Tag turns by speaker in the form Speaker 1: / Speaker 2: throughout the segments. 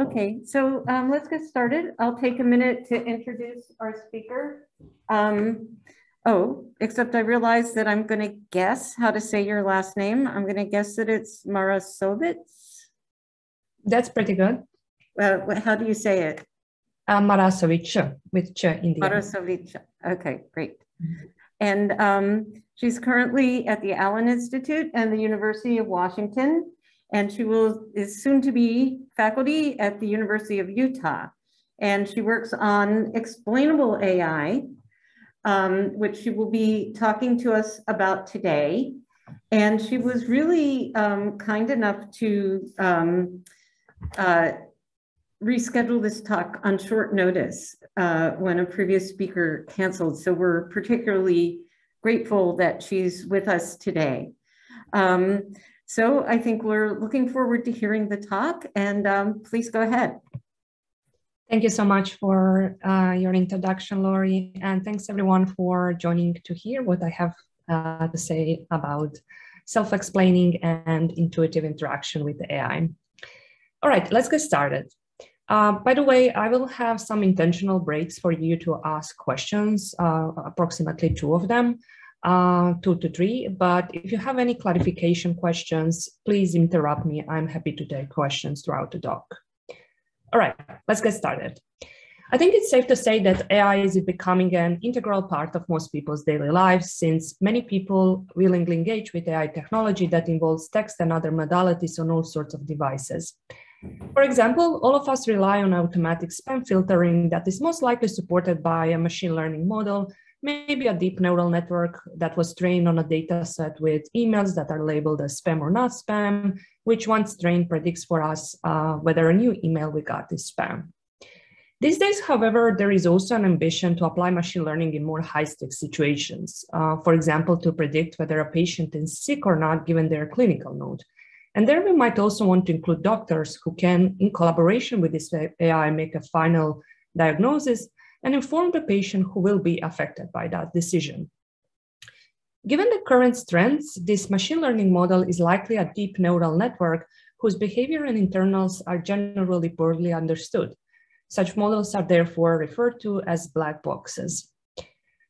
Speaker 1: Okay, so let's get started. I'll take a minute to introduce our speaker. Except I realize that I'm going to guess how to say your last name. I'm going to guess that it's Marasović.
Speaker 2: That's pretty good.
Speaker 1: How do you say it?
Speaker 2: Marasović with ch in the
Speaker 1: Marasović. Okay, great. And she's currently at the Allen Institute and the University of Washington, and she is soon to be faculty at the University of Utah. And she works on explainable AI, which she will be talking to us about today. And she was really kind enough to reschedule this talk on short notice when a previous speaker canceled. So we're particularly grateful that she's with us today. So I think we're looking forward to hearing the talk, and please go ahead.
Speaker 2: Thank you so much for your introduction, Lori, and thanks everyone for joining to hear what I have to say about self-explaining and intuitive interaction with the AI. All right, let's get started. By the way, I will have some intentional breaks for you to ask questions, approximately 2 of them, 2 to 3. But if you have any clarification questions, please interrupt me. I'm happy to take questions throughout the talk. All right, let's get started. I think it's safe to say that AI is becoming an integral part of most people's daily lives, since many people willingly engage with AI technology that involves text and other modalities on all sorts of devices. For example, all of us rely on automatic spam filtering that is most likely supported by a machine learning model, maybe a deep neural network that was trained on a data set with emails that are labeled as spam or not spam, which once trained predicts for us whether a new email we got is spam. These days, however, there is also an ambition to apply machine learning in more high-stakes situations. For example, to predict whether a patient is sick or not given their clinical note. And there we might also want to include doctors who can, in collaboration with this AI, make a final diagnosis and inform the patient who will be affected by that decision. Given the current trends, this machine learning model is likely a deep neural network whose behavior and internals are generally poorly understood. Such models are therefore referred to as black boxes.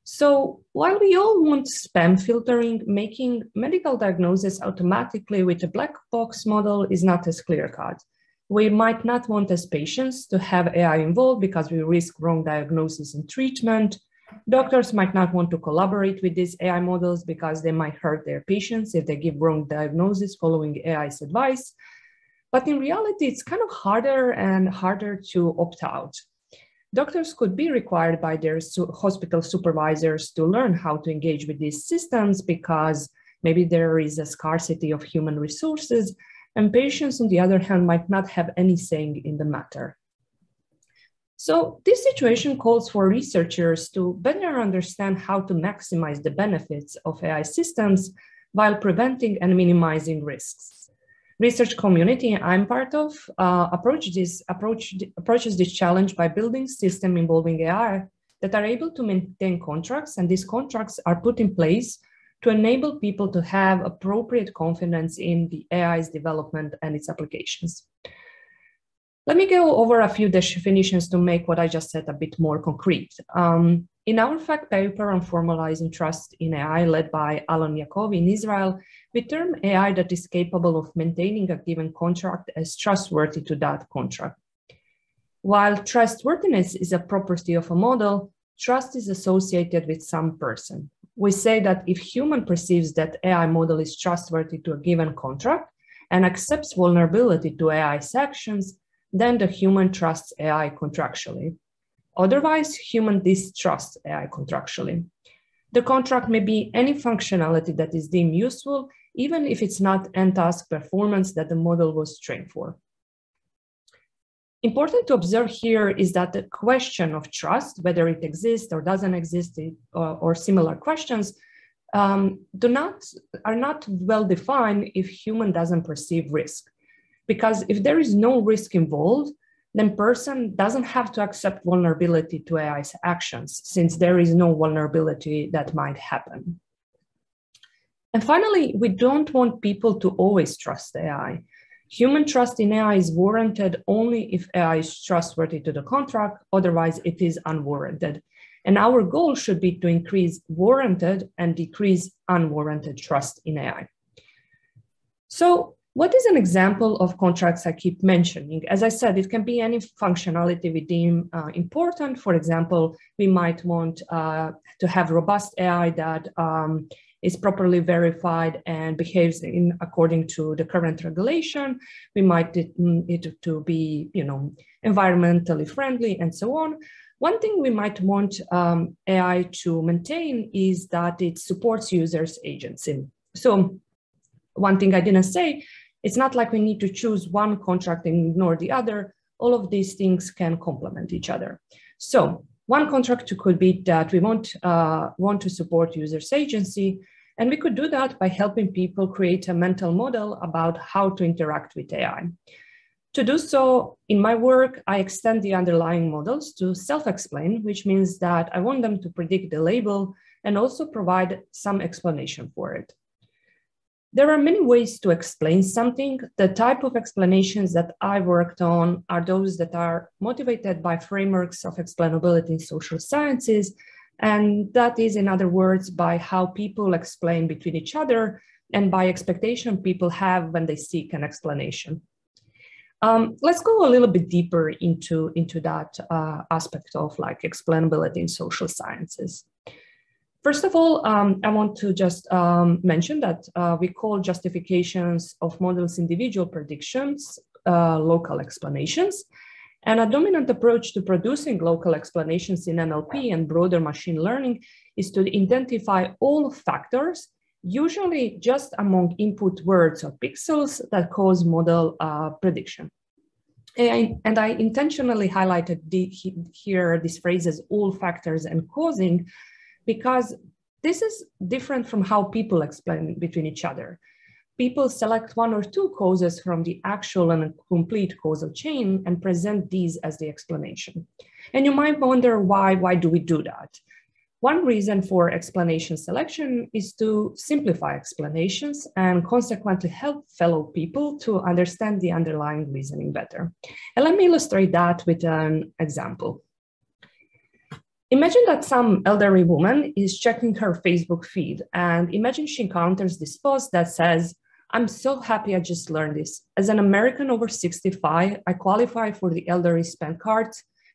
Speaker 2: So while we all want spam filtering, making medical diagnosis automatically with a black box model is not as clear-cut. We might not want as patients to have AI involved because we risk wrong diagnosis and treatment. Doctors might not want to collaborate with these AI models because they might hurt their patients if they give wrong diagnosis following AI's advice. But in reality, it's kind of harder and harder to opt out. Doctors could be required by their hospital supervisors to learn how to engage with these systems because maybe there is a scarcity of human resources, and patients, on the other hand, might not have any saying in the matter. So this situation calls for researchers to better understand how to maximize the benefits of AI systems while preventing and minimizing risks. Research community I'm part of approaches this challenge by building systems involving AI that are able to maintain contracts, and these contracts are put in place to enable people to have appropriate confidence in the AI's development and its applications. Let me go over a few definitions to make what I just said a bit more concrete. In our fact paper on formalizing trust in AI led by Alon Yaakov in Israel, we term AI that is capable of maintaining a given contract as trustworthy to that contract. While trustworthiness is a property of a model, trust is associated with some person. We say that if human perceives that AI model is trustworthy to a given contract and accepts vulnerability to AI's actions, then the human trusts AI contractually. Otherwise, human distrusts AI contractually. The contract may be any functionality that is deemed useful, even if it's not end task performance that the model was trained for. Important to observe here is that the question of trust, whether it exists or doesn't exist, or similar questions, are not well defined if human doesn't perceive risk. Because if there is no risk involved, then person doesn't have to accept vulnerability to AI's actions, since there is no vulnerability that might happen. And finally, we don't want people to always trust AI. Human trust in AI is warranted only if AI is trustworthy to the contract, otherwise it is unwarranted. And our goal should be to increase warranted and decrease unwarranted trust in AI. So what is an example of contracts I keep mentioning? As I said, it can be any functionality we deem important. For example, we might want to have robust AI that is properly verified and behaves according to the current regulation. We might need it to be, environmentally friendly and so on. One thing we might want AI to maintain is that it supports users' agency. So one thing I didn't say, it's not like we need to choose one contract and ignore the other. All of these things can complement each other. So one contract could be that we want to support users' agency, and we could do that by helping people create a mental model about how to interact with AI. To do so, in my work, I extend the underlying models to self-explain, which means that I want them to predict the label and also provide some explanation for it. There are many ways to explain something. The type of explanations that I worked on are those that are motivated by frameworks of explainability in social sciences. And that is, in other words, by how people explain between each other and by expectation people have when they seek an explanation. Let's go a little bit deeper into that aspect of like explainability in social sciences. First of all, I want to just mention that we call justifications of models individual predictions, local explanations. And a dominant approach to producing local explanations in NLP and broader machine learning is to identify all factors, usually just among input words or pixels that cause model prediction. And I intentionally highlighted here these phrases, all factors and causing, because this is different from how people explain between each other. People select one or two causes from the actual and complete causal chain and present these as the explanation. And you might wonder why do we do that? One reason for explanation selection is to simplify explanations and consequently help fellow people to understand the underlying reasoning better. And let me illustrate that with an example. Imagine that some elderly woman is checking her Facebook feed, and imagine she encounters this post that says, "I'm so happy I just learned this. As an American over 65, I qualify for the elderly spend card,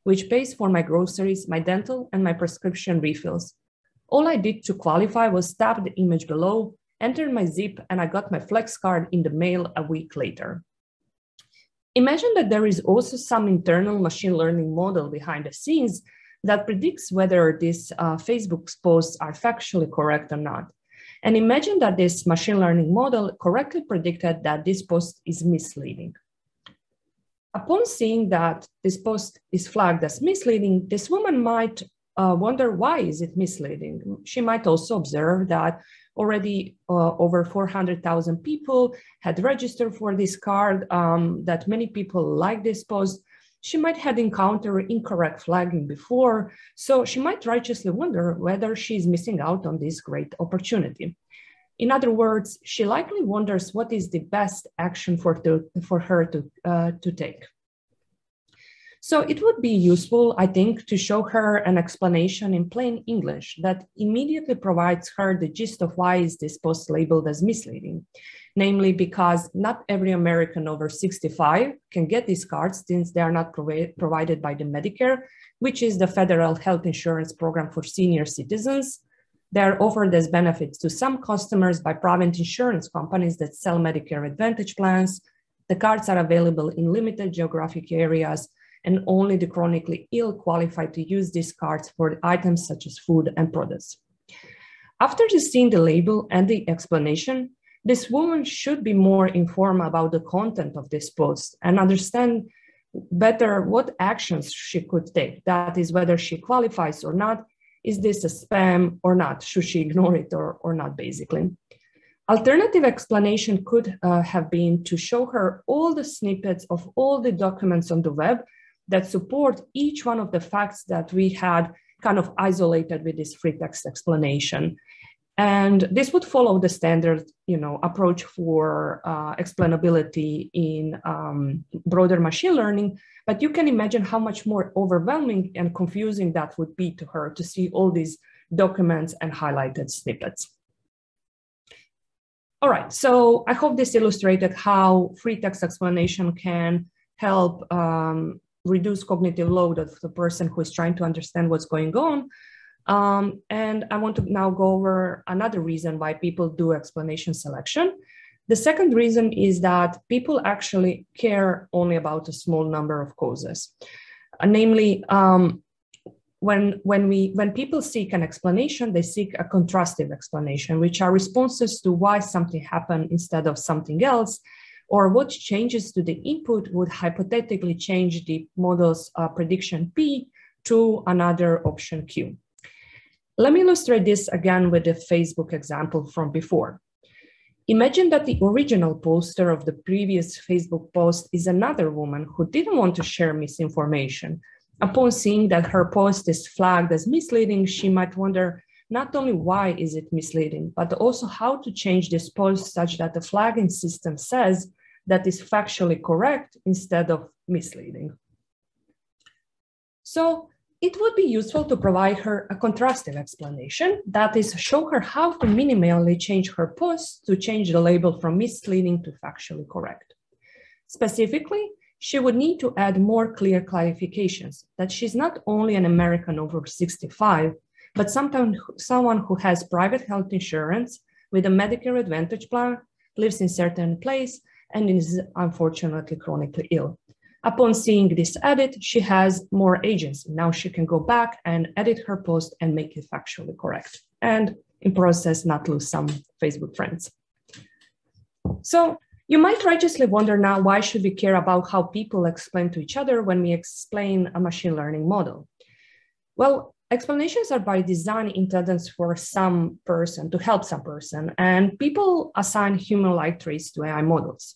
Speaker 2: which pays for my groceries, my dental, and my prescription refills. All I did to qualify was tap the image below, enter my zip, and I got my flex card in the mail a week later." Imagine that there is also some internal machine learning model behind the scenes that predicts whether these Facebook posts are factually correct or not. And imagine that this machine learning model correctly predicted that this post is misleading. Upon seeing that this post is flagged as misleading, this woman might wonder, why is it misleading? She might also observe that already over 400,000 people had registered for this card, that many people like this post. She might have encountered incorrect flagging before, so she might righteously wonder whether she's missing out on this great opportunity. In other words, she likely wonders what is the best action for her to take. So it would be useful, I think, to show her an explanation in plain English that immediately provides her the gist of why is this post labeled as misleading. Namely, because not every American over 65 can get these cards since they are not provided by the Medicare, which is the federal health insurance program for senior citizens. They are offered as benefits to some customers by private insurance companies that sell Medicare Advantage plans. The cards are available in limited geographic areas, and only the chronically ill qualify to use these cards for items such as food and produce. After seeing the label and the explanation, this woman should be more informed about the content of this post and understand better what actions she could take. That is, whether she qualifies or not. Is this a spam or not? Should she ignore it or not, basically? Alternative explanation could have been to show her all the snippets of all the documents on the web that support each one of the facts that we had kind of isolated with this free text explanation. And this would follow the standard, approach for explainability in broader machine learning. But you can imagine how much more overwhelming and confusing that would be to her to see all these documents and highlighted snippets. All right, so I hope this illustrated how free text explanation can help reduce cognitive load of the person who is trying to understand what's going on. And I want to now go over another reason why people do explanation selection. The second reason is that people actually care only about a small number of causes. Namely, when people seek an explanation, they seek a contrastive explanation, which are responses to why something happened instead of something else, or what changes to the input would hypothetically change the model's prediction P to another option Q. Let me illustrate this again with the Facebook example from before. Imagine that the original poster of the previous Facebook post is another woman who didn't want to share misinformation. Upon seeing that her post is flagged as misleading, she might wonder not only why is it misleading, but also how to change this post such that the flagging system says that is factually correct instead of misleading. So it would be useful to provide her a contrastive explanation, that is, show her how to minimally change her post to change the label from misleading to factually correct. Specifically, she would need to add more clear clarifications that she's not only an American over 65, but someone who has private health insurance with a Medicare Advantage plan, lives in certain place, and is unfortunately chronically ill. Upon seeing this edit, she has more agency. Now she can go back and edit her post and make it factually correct, and in process not lose some Facebook friends. So you might righteously wonder now, why should we care about how people explain to each other when we explain a machine learning model? Well, explanations are by design intended for some person, to help some person, and people assign human-like traits to AI models.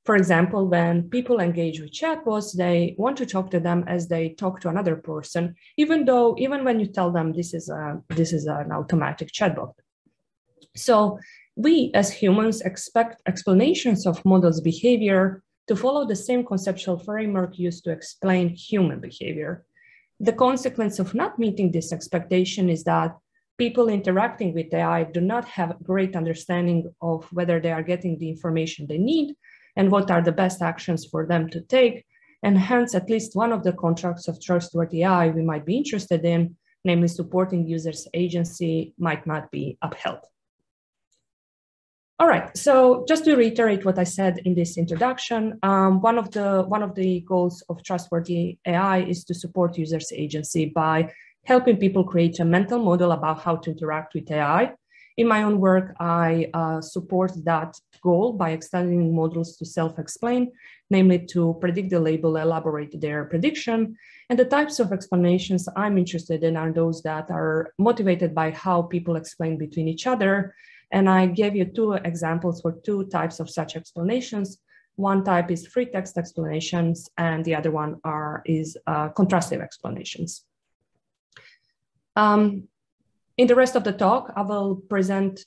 Speaker 2: For example, when people engage with chatbots, they want to talk to them as they talk to another person, even when you tell them this is an automatic chatbot. So we as humans expect explanations of models' behavior to follow the same conceptual framework used to explain human behavior. The consequence of not meeting this expectation is that people interacting with AI do not have great understanding of whether they are getting the information they need and what are the best actions for them to take. And hence, at least one of the contracts of trustworthy AI we might be interested in, namely supporting users' agency, might not be upheld. All right, so just to reiterate what I said in this introduction, one of the goals of trustworthy AI is to support users' agency by helping people create a mental model about how to interact with AI. In my own work, I support that goal by extending models to self-explain, namely to predict the label, elaborate their prediction. And the types of explanations I'm interested in are those that are motivated by how people explain between each other. And I gave you two examples for two types of such explanations. One type is free text explanations, and the other one is contrastive explanations. In the rest of the talk, I will present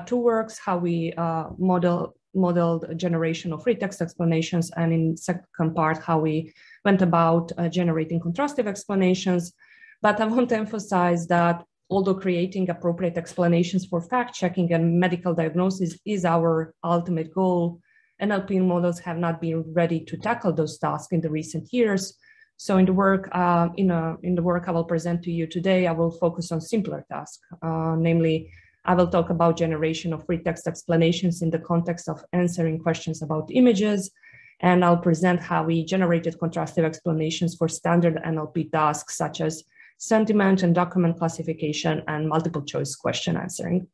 Speaker 2: two works, how we modeled generation of free text explanations, and in second part, how we went about generating contrastive explanations. But I want to emphasize that although creating appropriate explanations for fact-checking and medical diagnosis is our ultimate goal, NLP models have not been ready to tackle those tasks in the recent years. So in the work I will present to you today, I will focus on simpler tasks. Namely, I will talk about generation of free text explanations in the context of answering questions about images, and I'll present how we generated contrastive explanations for standard NLP tasks such as sentiment and document classification and multiple choice question answering.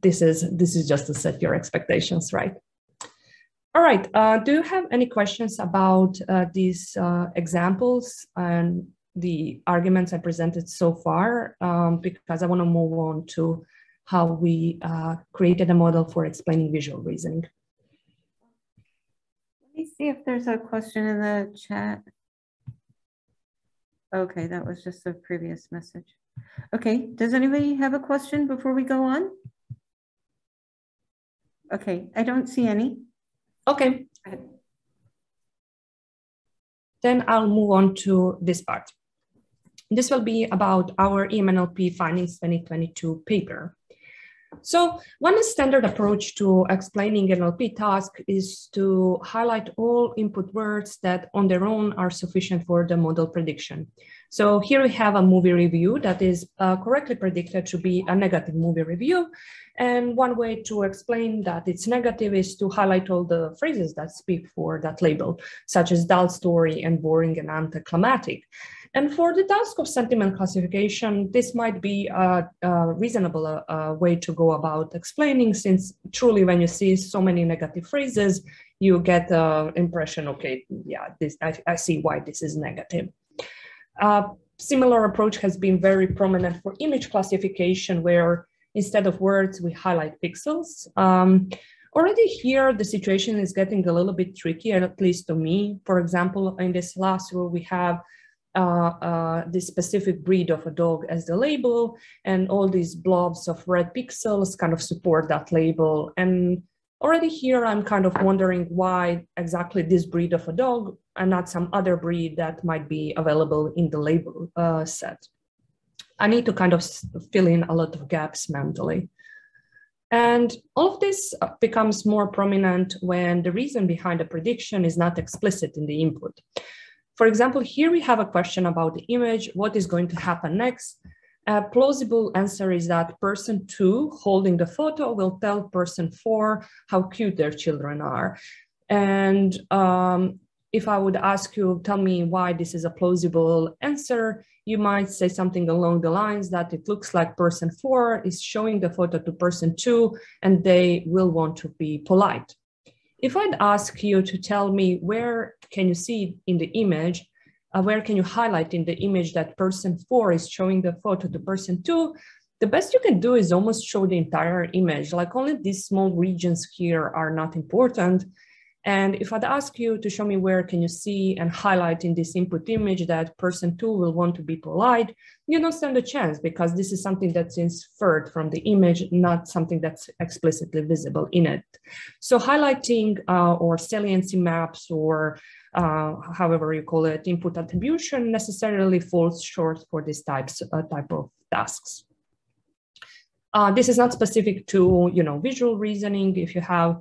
Speaker 2: This is just to set your expectations, right? All right, do you have any questions about these examples and the arguments I presented so far? Because I want to move on to how we created a model for explaining visual reasoning.
Speaker 1: Let me see if there's a question in the chat. Okay, that was just a previous message. Okay, does anybody have a question before we go on? Okay, I don't see any.
Speaker 2: Okay. Then I'll move on to this part. This will be about our EMNLP Findings 2022 paper. So one standard approach to explaining an NLP task is to highlight all input words that on their own are sufficient for the model prediction. So here we have a movie review that is correctly predicted to be a negative movie review. And one way to explain that it's negative is to highlight all the phrases that speak for that label, such as dull story and boring and anticlimactic. And for the task of sentiment classification, this might be a reasonable way to go about explaining, since truly when you see so many negative phrases, you get the impression, okay, yeah, I see why this is negative. Similar approach has been very prominent for image classification, where instead of words, we highlight pixels. Already here, the situation is getting a little bit tricky, at least to me. For example, in this last row, we have this specific breed of a dog as the label, and all these blobs of red pixels kind of support that label. And already here, I'm kind of wondering why exactly this breed of a dog and not some other breed that might be available in the label set. I need to kind of fill in a lot of gaps mentally. And all of this becomes more prominent when the reason behind the prediction is not explicit in the input. For example, here we have a question about the image, what is going to happen next? A plausible answer is that person 2 holding the photo will tell person 4 how cute their children are. And if I would ask you, tell me why this is a plausible answer, you might say something along the lines that it looks like person 4 is showing the photo to person 2 and they will want to be polite. If I'd ask you to tell me where can you see in the image, where can you highlight in the image that person 4 is showing the photo to person 2, the best you can do is almost show the entire image, like only these small regions here are not important. And if I'd ask you to show me where can you see and highlight in this input image that person 2 will want to be polite, you don't stand a chance, because this is something that's inferred from the image, not something that's explicitly visible in it. So highlighting or saliency maps, or however you call it, input attribution, necessarily falls short for this type of tasks. This is not specific to visual reasoning. If you have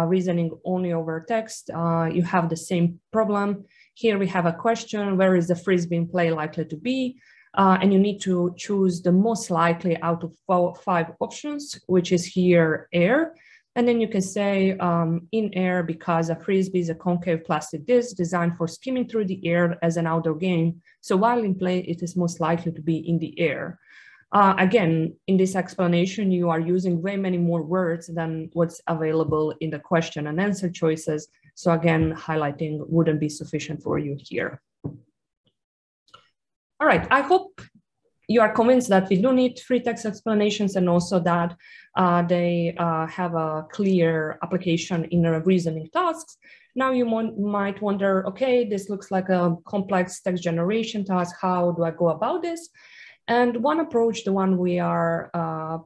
Speaker 2: reasoning only over text, you have the same problem. Here we have a question, where is the frisbee play likely to be? And you need to choose the most likely out of 5 options, which is here air. And then you can say in air, because a frisbee is a concave plastic disc designed for skimming through the air as an outdoor game. So while in play, it is most likely to be in the air. Again, in this explanation, you are using way many more words than what's available in the question and answer choices. So again, highlighting wouldn't be sufficient for you here. All right, I hope you are convinced that we do need free text explanations, and also that they have a clear application in the reasoning tasks. Now you might wonder, okay, this looks like a complex text generation task. How do I go about this? And one approach, the one we are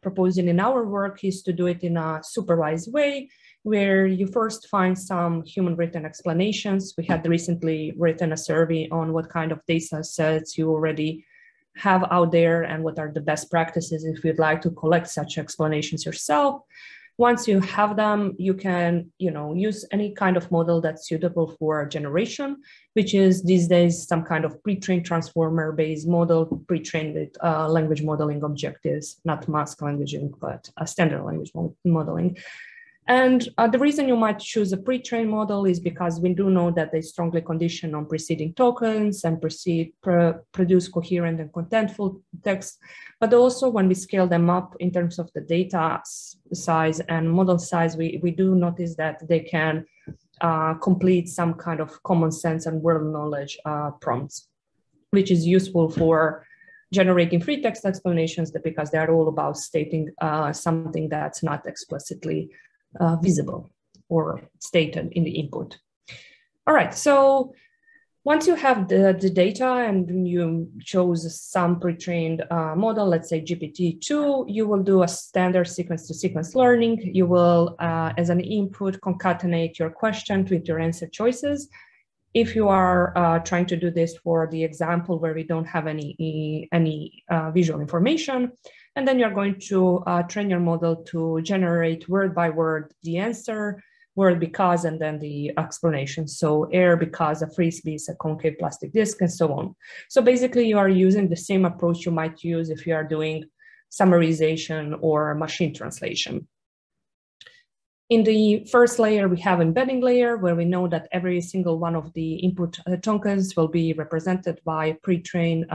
Speaker 2: proposing in our work, is to do it in a supervised way, where you first find some human written explanations. We had recently written a survey on what kind of data sets you already have out there and what are the best practices if you'd like to collect such explanations yourself. Once you have them, you can use any kind of model that's suitable for generation, which is these days some kind of pre-trained transformer-based model, pre-trained with language modeling objectives, not mask languaging, but a standard language modeling. And the reason you might choose a pre-trained model is because we do know that they strongly condition on preceding tokens and produce coherent and contentful text. But also when we scale them up in terms of the data size and model size, we do notice that they can complete some kind of common sense and world knowledge prompts, which is useful for generating free text explanations, because they are all about stating something that's not explicitly visible or stated in the input. All right, so Once you have the data and you chose some pre-trained model, let's say GPT-2, you will do a standard sequence-to-sequence learning. You will, as an input, concatenate your question with your answer choices. If you are trying to do this for the example where we don't have any visual information, and then you're going to train your model to generate word by word the answer, word because, and then the explanation. So air because, a frisbee is a concave plastic disc, and so on. So basically you are using the same approach you might use if you are doing summarization or machine translation. In the first layer, we have embedding layer, where we know that every single one of the input tokens will be represented by pre-trained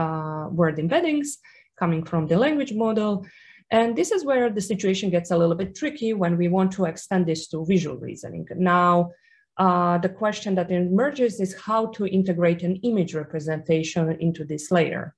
Speaker 2: word embeddings coming from the language model. And this is where the situation gets a little bit tricky when we want to extend this to visual reasoning. Now, the question that emerges is how to integrate an image representation into this layer.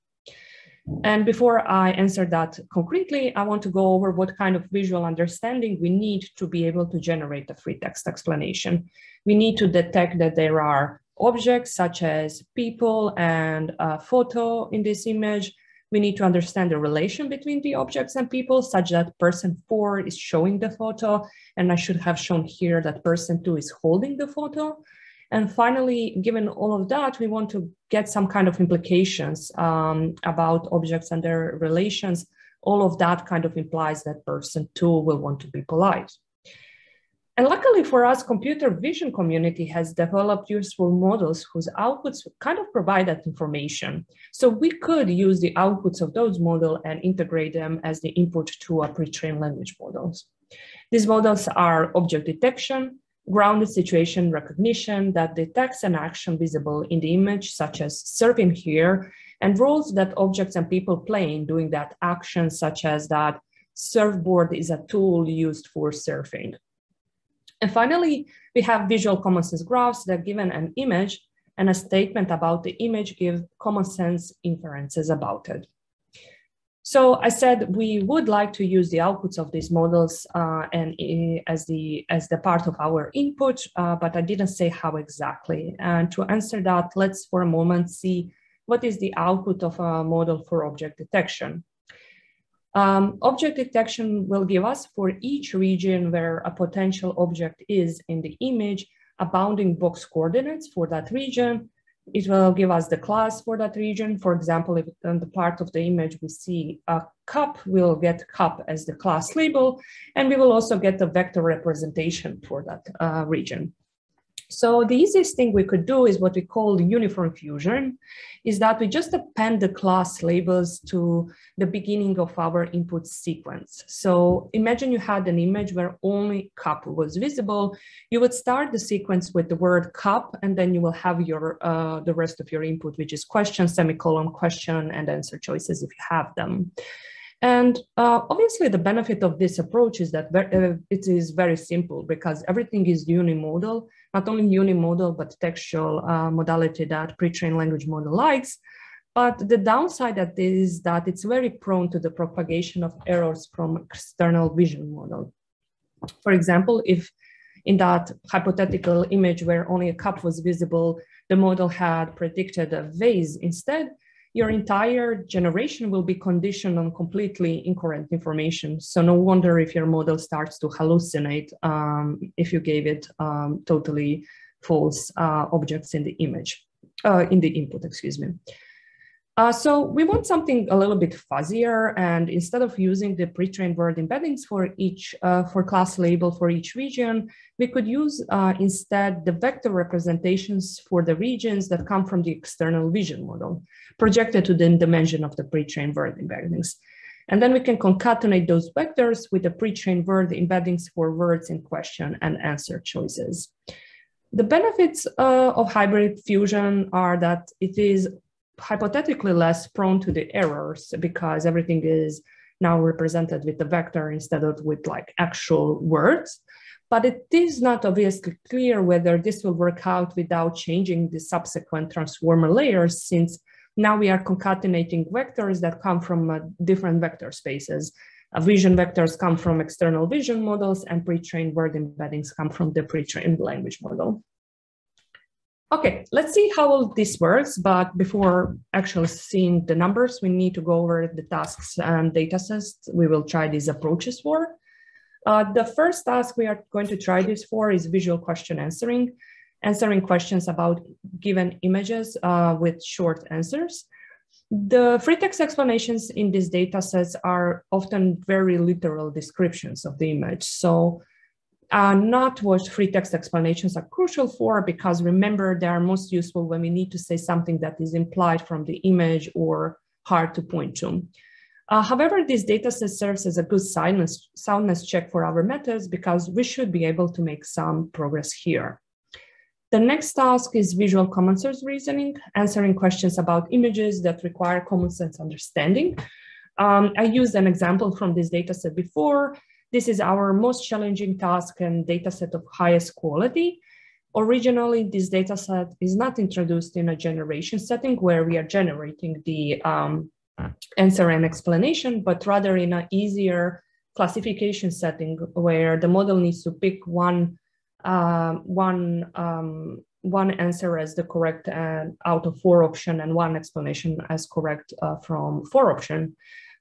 Speaker 2: And before I answer that concretely, I want to go over what kind of visual understanding we need to be able to generate a free text explanation. We need to detect that there are objects such as people and a photo in this image. We need to understand the relation between the objects and people, such that person 4 is showing the photo, and I should have shown here that person 2 is holding the photo. And finally, given all of that, we want to get some kind of implications about objects and their relations. All of that kind of implies that person 2 will want to be polite. And luckily for us, computer vision community has developed useful models whose outputs kind of provide that information. So we could use the outputs of those models and integrate them as the input to our pre-trained language models. These models are object detection, grounded situation recognition that detects an action visible in the image, such as surfing here, and roles that objects and people play in doing that action, such as that surfboard is a tool used for surfing. And finally, we have visual common sense graphs that, given an image and a statement about the image, give common sense inferences about it. So I said we would like to use the outputs of these models and as the part of our input, but I didn't say how exactly. And to answer that, let's for a moment see what is the output of a model for object detection. Object detection will give us, for each region where a potential object is in the image, a bounding box coordinates for that region. It will give us the class for that region. For example, if on the part of the image we see a cup, we'll get cup as the class label, and we will also get the vector representation for that region. So the easiest thing we could do is what we call uniform fusion, is that we just append the class labels to the beginning of our input sequence. So imagine you had an image where only cup was visible. You would start the sequence with the word cup, and then you will have your the rest of your input, which is question, semicolon, question, and answer choices if you have them. And obviously, the benefit of this approach is that it is very simple because everything is unimodal, not only unimodal, but textual modality that pre-trained language model likes. But the downside of this is that it's very prone to the propagation of errors from external vision model. For example, if in that hypothetical image where only a cup was visible, the model had predicted a vase instead, your entire generation will be conditioned on completely incorrect information. So no wonder if your model starts to hallucinate if you gave it totally false objects in the image, in the input, excuse me. So we want something a little bit fuzzier, and instead of using the pre-trained word embeddings for each for class label for each region, we could use instead the vector representations for the regions that come from the external vision model, projected to the dimension of the pre-trained word embeddings. And then we can concatenate those vectors with the pre-trained word embeddings for words in question and answer choices. The benefits of hybrid fusion are that it is hypothetically less prone to the errors because everything is now represented with the vector instead of with like actual words. But it is not obviously clear whether this will work out without changing the subsequent transformer layers, since now we are concatenating vectors that come from different vector spaces. Vision vectors come from external vision models, and pre-trained word embeddings come from the pre-trained language model. Okay, let's see how all this works. But before actually seeing the numbers, we need to go over the tasks and data sets we will try these approaches for. The first task we are going to try this for is visual question answering questions about given images with short answers. The free text explanations in these data sets are often very literal descriptions of the image. So not what free text explanations are crucial for, because remember, they are most useful when we need to say something that is implied from the image or hard to point to. However, this dataset serves as a good soundness check for our methods, because we should be able to make some progress here. The next task is visual common sense reasoning, answering questions about images that require common sense understanding. I used an example from this dataset before. This is our most challenging task and dataset of highest quality. Originally, this dataset is not introduced in a generation setting where we are generating the answer and explanation, but rather in an easier classification setting where the model needs to pick one answer as the correct out of 4 options and one explanation as correct from 4 options.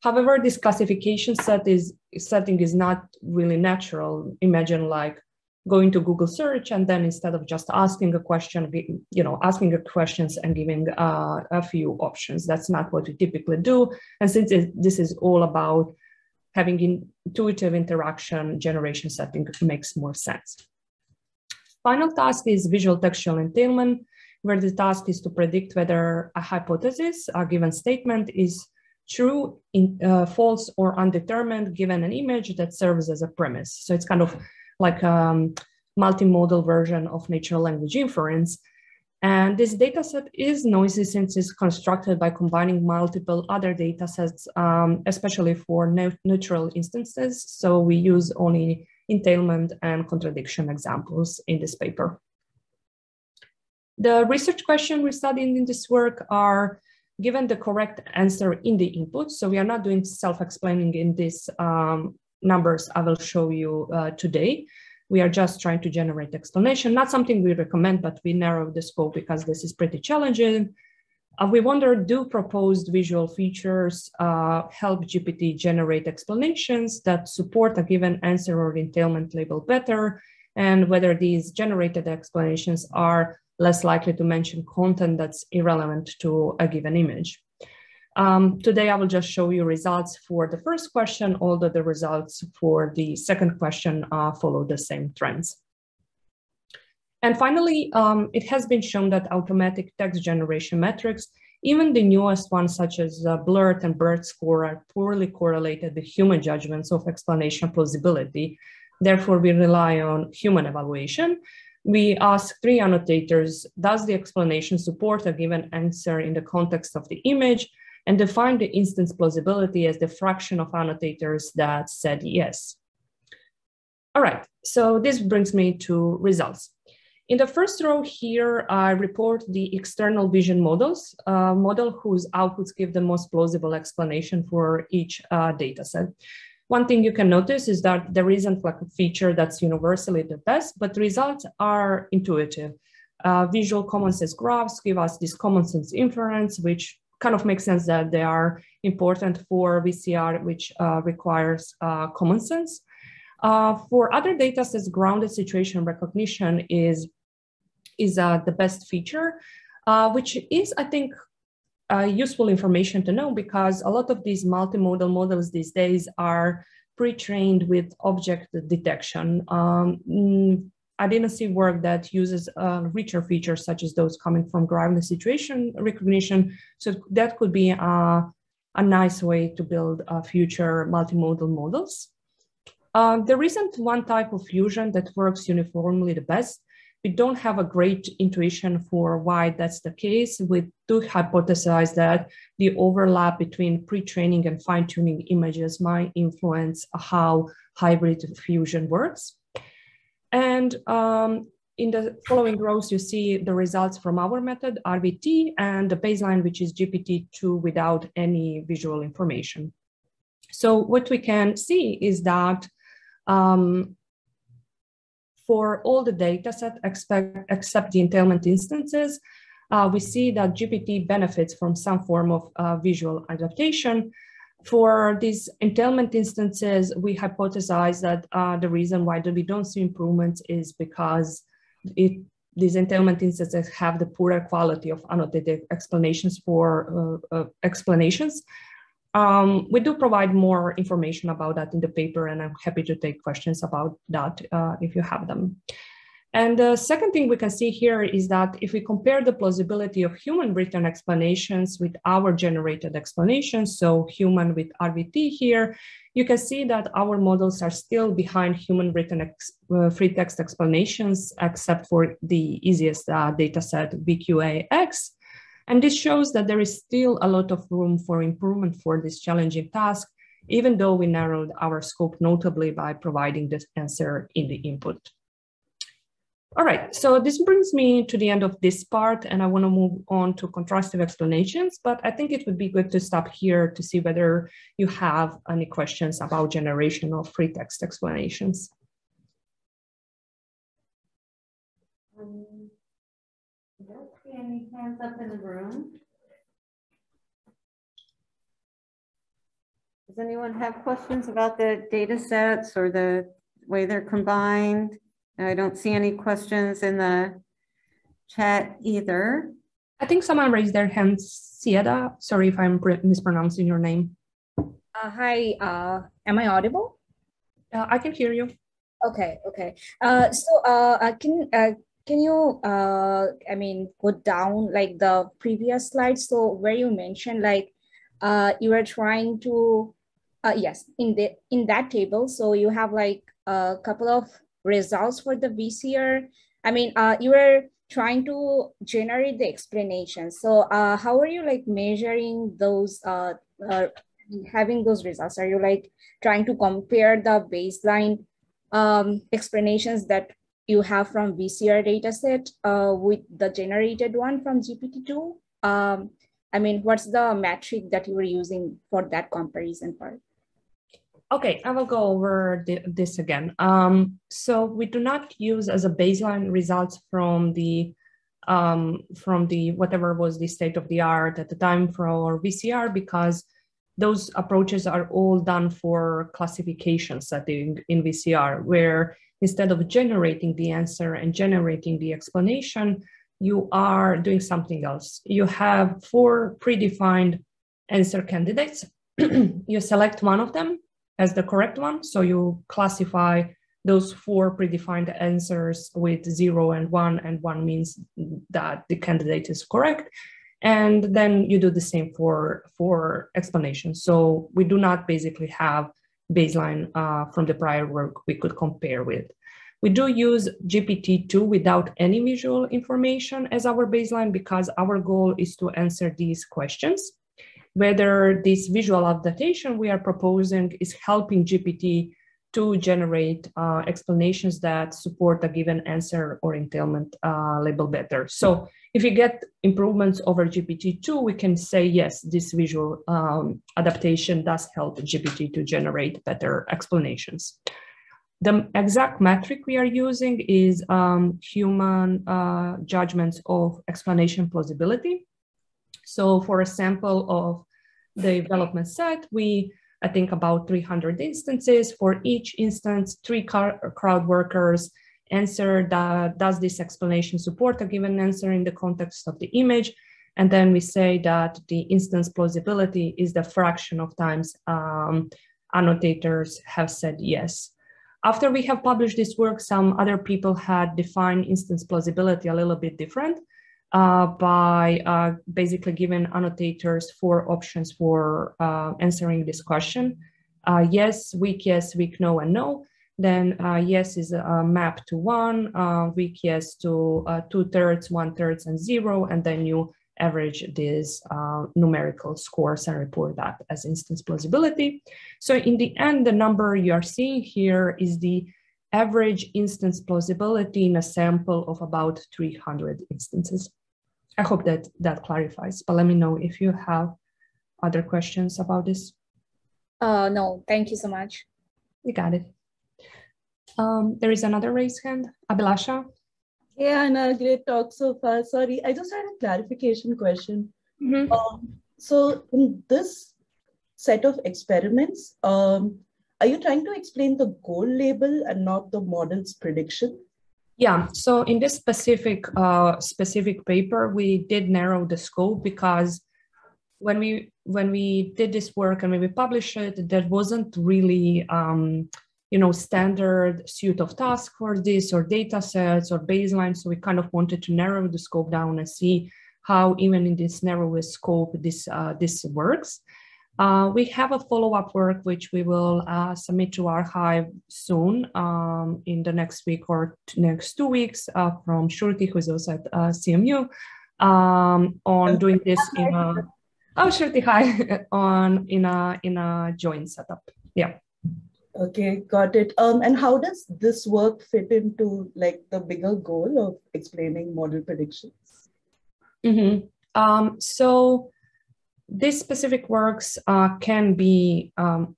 Speaker 2: However, this classification setting is not really natural. Imagine like going to Google search and then instead of just asking a question, asking questions and giving a few options. That's not what we typically do. And since this is all about having intuitive interaction, generation setting makes more sense. Final task is visual textual entailment, where the task is to predict whether a hypothesis, a given statement, is true, false, or undetermined given an image that serves as a premise. So it's kind of like a multimodal version of natural language inference. And this dataset is noisy since it's constructed by combining multiple other datasets, especially for neutral instances. So we use only entailment and contradiction examples in this paper. The research questions we studied in this work are given the correct answer in the input. So we are not doing self-explaining in these numbers I will show you today. We are just trying to generate explanation, not something we recommend, but we narrowed the scope because this is pretty challenging. We wonder, do proposed visual features help GPT generate explanations that support a given answer or entailment label better, and whether these generated explanations are less likely to mention content that's irrelevant to a given image. Today, I will just show you results for the first question, although the results for the second question follow the same trends. And finally, it has been shown that automatic text generation metrics, even the newest ones such as BLERT and BERT score, are poorly correlated with human judgments of explanation plausibility. Therefore, we rely on human evaluation. We ask 3 annotators, does the explanation support a given answer in the context of the image, and define the instance plausibility as the fraction of annotators that said yes. All right, so this brings me to results. In the first row here, I report the external vision models, model whose outputs give the most plausible explanation for each data set. One thing you can notice is that there isn't like a feature that's universally the best, but the results are intuitive. Visual common sense graphs give us this common sense inference, which kind of makes sense that they are important for VCR, which requires common sense. For other data sets, grounded situation recognition is the best feature, which is, I think, useful information to know, because a lot of these multimodal models these days are pre-trained with object detection. I didn't see work that uses richer features such as those coming from grounded situation recognition. So that could be a nice way to build future multimodal models. There isn't one type of fusion that works uniformly the best. We don't have a great intuition for why that's the case. We do hypothesize that the overlap between pre-training and fine-tuning images might influence how hybrid fusion works. And in the following rows, you see the results from our method, RVT, and the baseline, which is GPT-2 without any visual information. So what we can see is that for all the data set except the entailment instances, we see that GPT benefits from some form of visual adaptation. For these entailment instances, we hypothesize that the reason why we don't see improvements is because these entailment instances have the poorer quality of annotated explanations for explanations. We do provide more information about that in the paper, and I'm happy to take questions about that if you have them. And the second thing we can see here is that if we compare the plausibility of human written explanations with our generated explanations, so human with RVT here, you can see that our models are still behind human written free text explanations, except for the easiest data set, VQAX. And this shows that there is still a lot of room for improvement for this challenging task, even though we narrowed our scope notably by providing this answer in the input. All right, so this brings me to the end of this part, and I want to move on to contrastive explanations, but I think it would be good to stop here to see whether you have any questions about generation of free text explanations.
Speaker 1: I don't see any hands up in the room. Does anyone have questions about the data sets or the way they're combined? I don't see any questions in the chat either.
Speaker 2: I think someone raised their hand. Sieda, sorry if I'm mispronouncing your name.
Speaker 3: Hi, am I audible?
Speaker 2: I can hear you.
Speaker 3: Okay. Can you I mean, put down like the previous slide? So where you mentioned like you were trying to yes, in that table. So you have like a couple of results for the VCR. I mean, you were trying to generate the explanation. So how are you like measuring those, having those results? Are you like trying to compare the baseline explanations that you have from VCR dataset with the generated one from GPT-2? I mean, what's the metric that you were using for that comparison part?
Speaker 2: Okay, I will go over this again. So we do not use as a baseline results from the whatever was the state of the art at the time for VCR, because those approaches are all done for classification setting in VCR, where instead of generating the answer and generating the explanation, you are doing something else. You have 4 predefined answer candidates. You select one of them as the correct one. So you classify those 4 predefined answers with 0 and 1, and 1 means that the candidate is correct. And then you do the same for explanations. So we do not basically have baseline from the prior work we could compare with. We do use GPT-2 without any visual information as our baseline, because our goal is to answer these questions. Whether this visual adaptation we are proposing is helping GPT to generate explanations that support a given answer or entailment label better. So if you get improvements over GPT-2, we can say, yes, this visual adaptation does help GPT to generate better explanations. The exact metric we are using is human judgments of explanation plausibility. So for a sample of the development set, I think about 300 instances. For each instance, 3 crowd workers answer does this explanation support a given answer in the context of the image? And then we say that the instance plausibility is the fraction of times annotators have said yes. After we have published this work, some other people had defined instance plausibility a little bit different. By basically giving annotators 4 options for answering this question. Yes, weak, no, and no. Then yes is mapped to 1, weak yes to 2/3, 1/3, and 0. And then you average these numerical scores and report that as instance plausibility. So in the end, the number you are seeing here is the average instance plausibility in a sample of about 300 instances. I hope that clarifies, but let me know if you have other questions about this.
Speaker 3: No, thank you so much.
Speaker 2: You got it. There is another raised hand, Abhilasha.
Speaker 4: Yeah, and great talk so far. Sorry, I just had a clarification question. So in this set of experiments, are you trying to explain the goal label and not the model's prediction?
Speaker 2: Yeah, so in this specific paper, we did narrow the scope because when we did this work and when we published it, there wasn't really standard suite of tasks for this or data sets or baselines. So we kind of wanted to narrow the scope down and see how even in this narrower scope this works. We have a follow-up work which we will submit to archive soon in the next week or next 2 weeks from Shruti, who is also at CMU, on doing this in a Shruti, hi, in a joint setup. Yeah.
Speaker 4: Okay, got it. And how does this work fit into like the bigger goal of explaining model predictions?
Speaker 2: So these specific works can be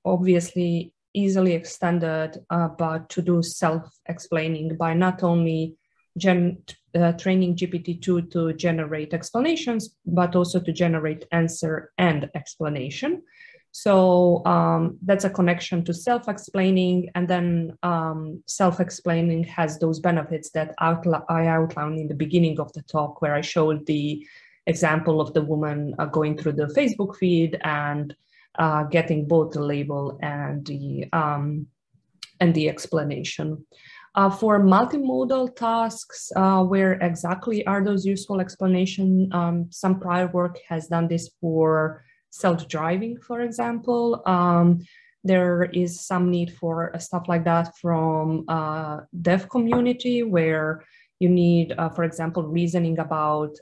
Speaker 2: obviously easily extended, but to do self-explaining by not only training GPT-2 to generate explanations, but also to generate answer and explanation. So that's a connection to self-explaining, and then self-explaining has those benefits that I outlined in the beginning of the talk, where I showed the example of the woman going through the Facebook feed and getting both the label and the explanation. For multimodal tasks, where exactly are those useful explanations? Some prior work has done this for self-driving, for example. There is some need for stuff like that from deaf community, where you need, for example, reasoning about,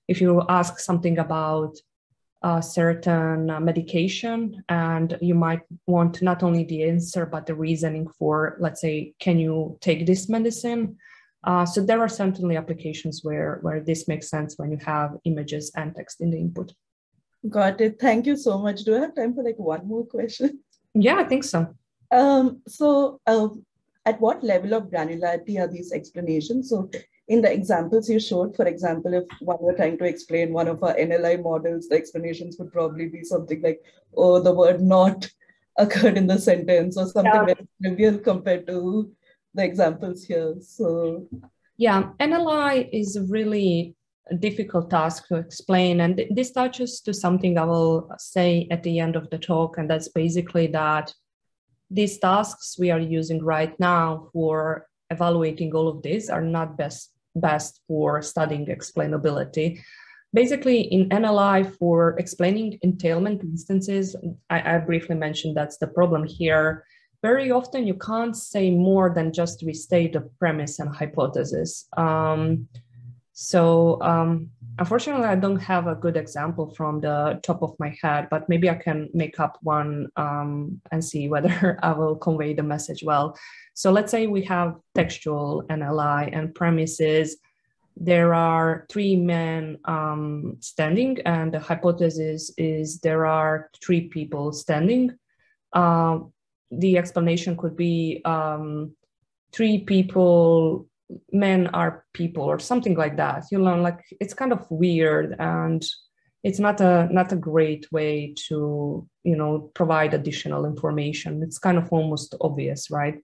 Speaker 2: if you ask something about a certain medication, and you might want not only the answer, but the reasoning for, let's say, can you take this medicine? So there are certainly applications where this makes sense when you have images and text in the input.
Speaker 4: Got it. Thank you so much. Do I have time for like one more question?
Speaker 2: Yeah, I think so.
Speaker 4: At what level of granularity are these explanations? So in the examples you showed, for example, if one were trying to explain one of our NLI models, the explanations would probably be something like, oh, the word not occurred in the sentence, or something very trivial compared to the examples here. So
Speaker 2: yeah, NLI is really a difficult task to explain. And this touches to something I will say at the end of the talk. And that's basically that these tasks we are using right now for evaluating all of this are not best for studying explainability. Basically, in NLI, for explaining entailment instances, I briefly mentioned that's the problem here. Very often you can't say more than just restate the premise and hypothesis. Unfortunately, I don't have a good example from the top of my head, but maybe I can make up one and see whether I will convey the message well. So let's say we have textual NLI and premises. There are 3 men standing, and the hypothesis is there are 3 people standing. The explanation could be 3 people, men are people, or something like that. You know, like it's kind of weird, and it's not a great way to, provide additional information. It's kind of almost obvious, right?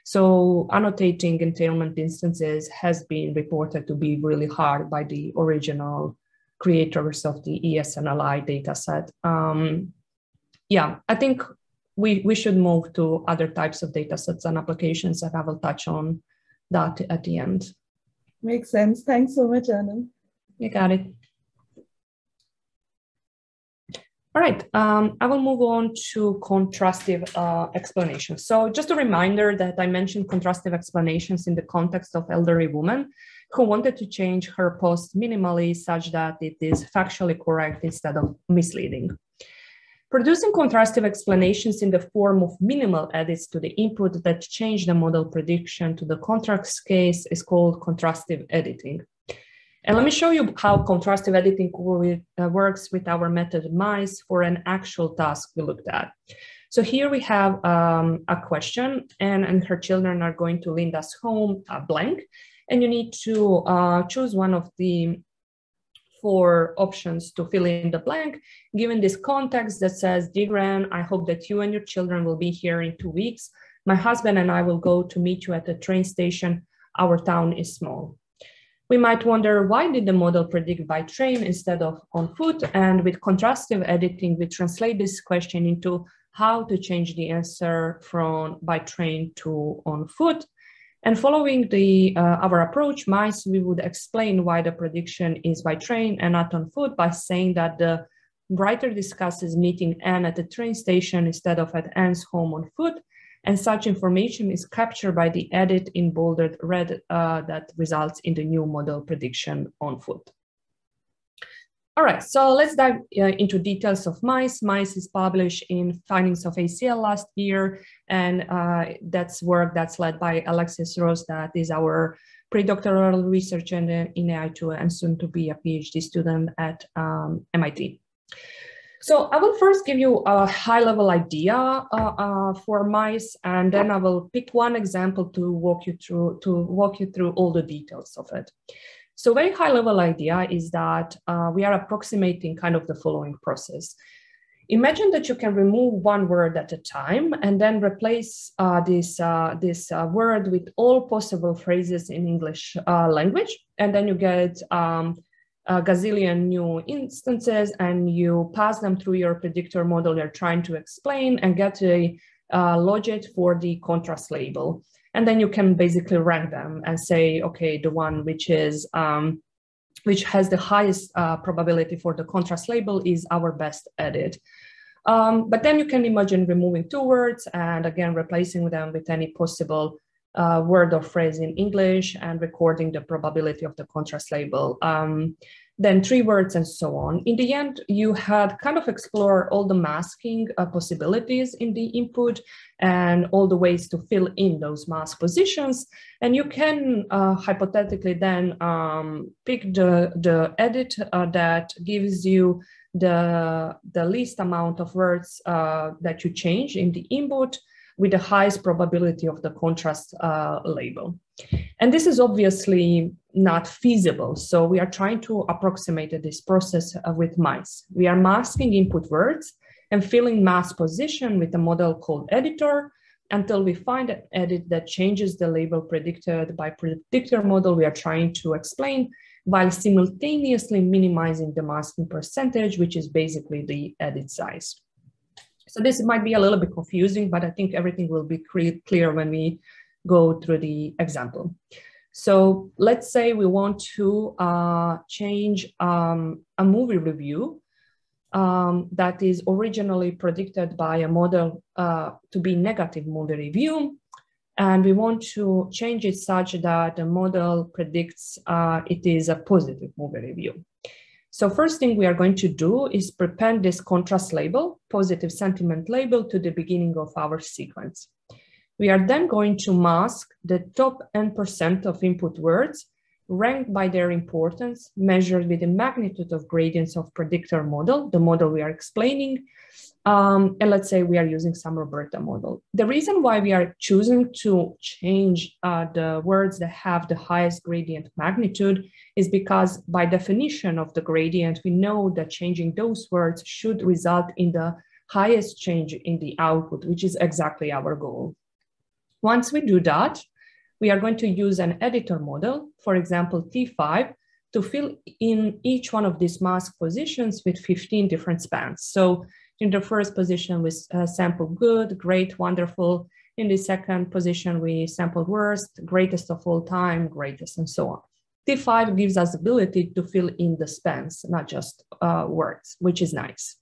Speaker 2: So annotating entailment instances has been reported to be really hard by the original creators of the ESNLI dataset. Yeah, I think we should move to other types of datasets and applications, and I will touch on that at the end.
Speaker 4: Makes sense. Thanks so much, Anna.
Speaker 2: You got it. All right, I will move on to contrastive explanations. So just a reminder that I mentioned contrastive explanations in the context of elderly woman who wanted to change her post minimally such that it is factually correct instead of misleading. Producing contrastive explanations in the form of minimal edits to the input that change the model prediction to the contrast case is called contrastive editing. And let me show you how contrastive editing works with our method mice for an actual task we looked at. So here we have a question, and her children are going to Linda's home, blank, and you need to choose one of the 4 options to fill in the blank, given this context that says, "Dear Gran, I hope that you and your children will be here in 2 weeks. My husband and I will go to meet you at the train station. Our town is small." We might wonder, why did the model predict by train instead of on foot? And with contrastive editing, we translate this question into how to change the answer from by train to on foot. And following our approach, mice, we would explain why the prediction is by train and not on foot by saying that the writer discusses meeting Anne at the train station instead of at Anne's home on foot. And such information is captured by the edit in bolded red that results in the new model prediction on foot. All right, so let's dive into details of mice. Mice is published in Findings of ACL last year, and that's work that's led by Alexis Rose, that is our pre-doctoral researcher in AI2 and soon to be a PhD student at MIT. So I will first give you a high-level idea for mice, and then I will pick one example to walk you through all the details of it. So very high-level idea is that we are approximating kind of the following process. Imagine that you can remove one word at a time and then replace this word with all possible phrases in English language, and then you get a gazillion new instances, and you pass them through your predictor model you're trying to explain and get a logit for the contrast label. And then you can basically rank them and say, okay, the one which has the highest probability for the contrast label is our best edit. But then you can imagine removing 2 words and again replacing them with any possible word or phrase in English and recording the probability of the contrast label. Then 3 words and so on. In the end, you had kind of explored all the masking possibilities in the input and all the ways to fill in those mask positions. And you can hypothetically then pick the edit that gives you the least amount of words that you change in the input with the highest probability of the contrast label. And this is obviously not feasible. So we are trying to approximate this process with mice. We are masking input words and filling mask position with a model called editor until we find an edit that changes the label predicted by predictor model we are trying to explain, while simultaneously minimizing the masking percentage, which is basically the edit size. So this might be a little bit confusing, but I think everything will be clear when we go through the example. So let's say we want to change a movie review that is originally predicted by a model to be negative movie review. And we want to change it such that the model predicts it is a positive movie review. So first thing we are going to do is prepend this contrast label, positive sentiment label, to the beginning of our sequence. We are then going to mask the top n% of input words, ranked by their importance, measured with the magnitude of gradients of predictor model, the model we are explaining. And let's say we are using some Roberta model. The reason why we are choosing to change the words that have the highest gradient magnitude is because by definition of the gradient, we know that changing those words should result in the highest change in the output, which is exactly our goal. Once we do that, we are going to use an editor model, for example, T5, to fill in each one of these mask positions with 15 different spans. So in the first position, we sampled good, great, wonderful. In the second position, we sampled worst, greatest of all time, greatest, and so on. T5 gives us the ability to fill in the spans, not just words, which is nice.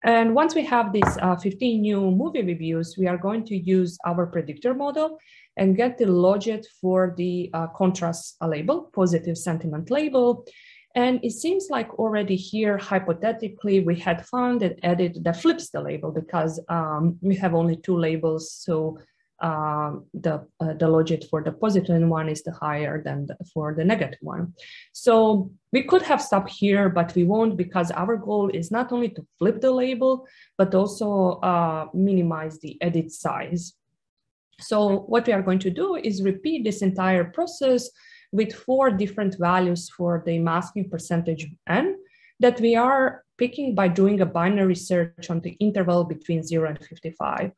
Speaker 2: And once we have these 15 new movie reviews, we are going to use our predictor model and get the logit for the contrast label, positive sentiment label. And it seems like already here, hypothetically, we had found an edit that flips the label because we have only 2 labels. So the logit for the positive one is the higher than for the negative one. So we could have stopped here, but we won't, because our goal is not only to flip the label, but also minimize the edit size. So what we are going to do is repeat this entire process with 4 different values for the masking percentage n that we are picking by doing a binary search on the interval between 0 and 55.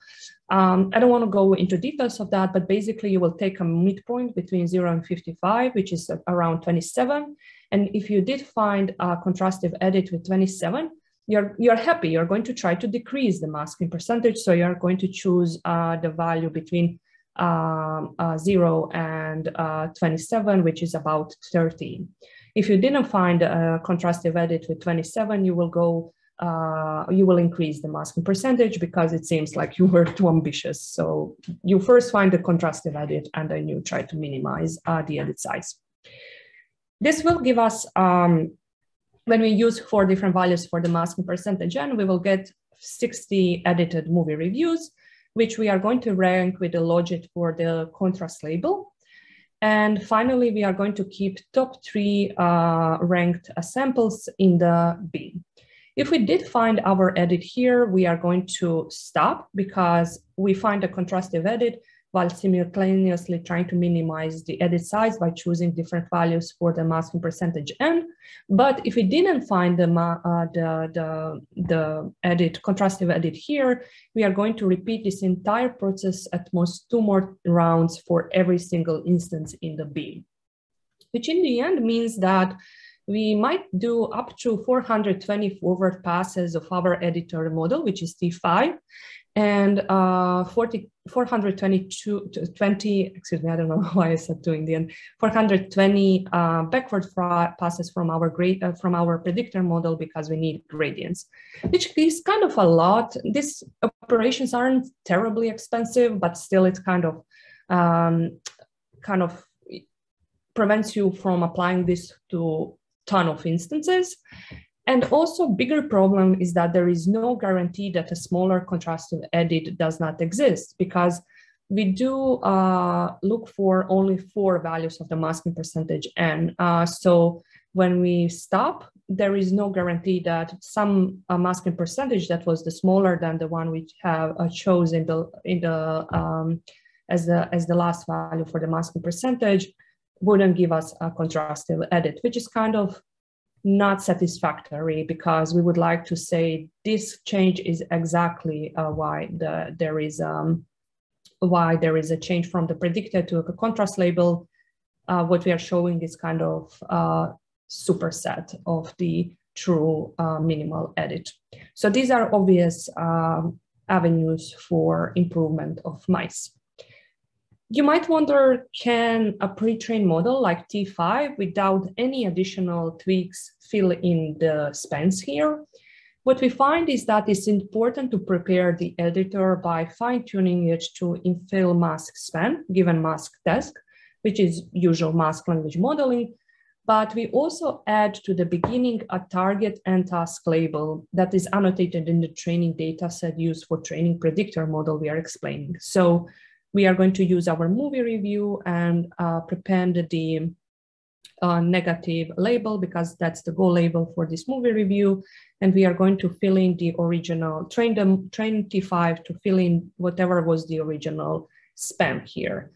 Speaker 2: I don't want to go into details of that, but basically you will take a midpoint between 0 and 55, which is around 27. And if you did find a contrastive edit with 27, you're happy. You're going to try to decrease the masking percentage. So you're going to choose the value between 0 and 27, which is about 13. If you didn't find a contrastive edit with 27, you will go, you will increase the masking percentage because it seems like you were too ambitious. So you first find the contrastive edit and then you try to minimize the edit size. This will give us, when we use 4 different values for the masking percentage, and we will get 60 edited movie reviews, which we are going to rank with the logit for the contrast label. And finally, we are going to keep top 3 ranked samples in the bin. If we did find our edit here, we are going to stop because we find a contrastive edit while simultaneously trying to minimize the edit size by choosing different values for the masking percentage n. But if we didn't find the edit, contrastive edit here, we are going to repeat this entire process at most 2 more rounds for every single instance in the bin, which in the end means that we might do up to 420 forward passes of our editor model, which is T5, and 420, excuse me, I don't know why I said 2 in the end, 420 backward passes from our predictor model because we need gradients, which is kind of a lot. These operations aren't terribly expensive, but still it's kind of prevents you from applying this to ton of instances. And also bigger problem is that there is no guarantee that a smaller contrastive edit does not exist, because we do look for only 4 values of the masking percentage n. So when we stop, there is no guarantee that some masking percentage that was the smaller than the one we have chosen as the last value for the masking percentage wouldn't give us a contrastive edit, which is kind of not satisfactory, because we would like to say this change is exactly why there is a change from the predictor to a contrast label. What we are showing is kind of superset of the true minimal edit. So these are obvious avenues for improvement of mice. You might wonder, can a pre-trained model like T5 without any additional tweaks fill in the spans here? What we find is that it's important to prepare the editor by fine-tuning it to infill mask span, given mask task, which is usual mask language modeling. But we also add to the beginning a target and task label that is annotated in the training data set used for training predictor model we are explaining. So we are going to use our movie review and prepend the negative label, because that's the goal label for this movie review. And we are going to fill in the original, train T5 to fill in whatever was the original spam here.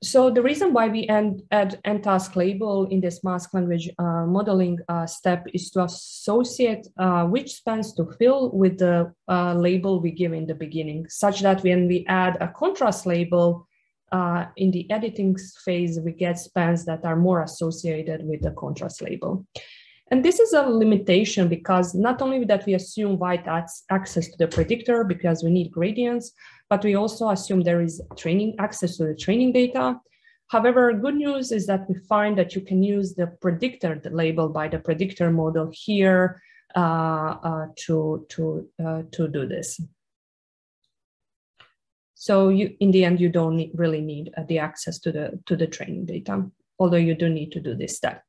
Speaker 2: So the reason why we add end task label in this mask language modeling step is to associate which spans to fill with the label we give in the beginning, such that when we add a contrast label in the editing phase, we get spans that are more associated with the contrast label. And this is a limitation, because not only that we assume wide access to the predictor because we need gradients, but we also assume there is training access to the training data. However, good news is that we find that you can use the predictor label by the predictor model here to do this. So in the end, you don't really need the access to the training data, although you do need to do this step.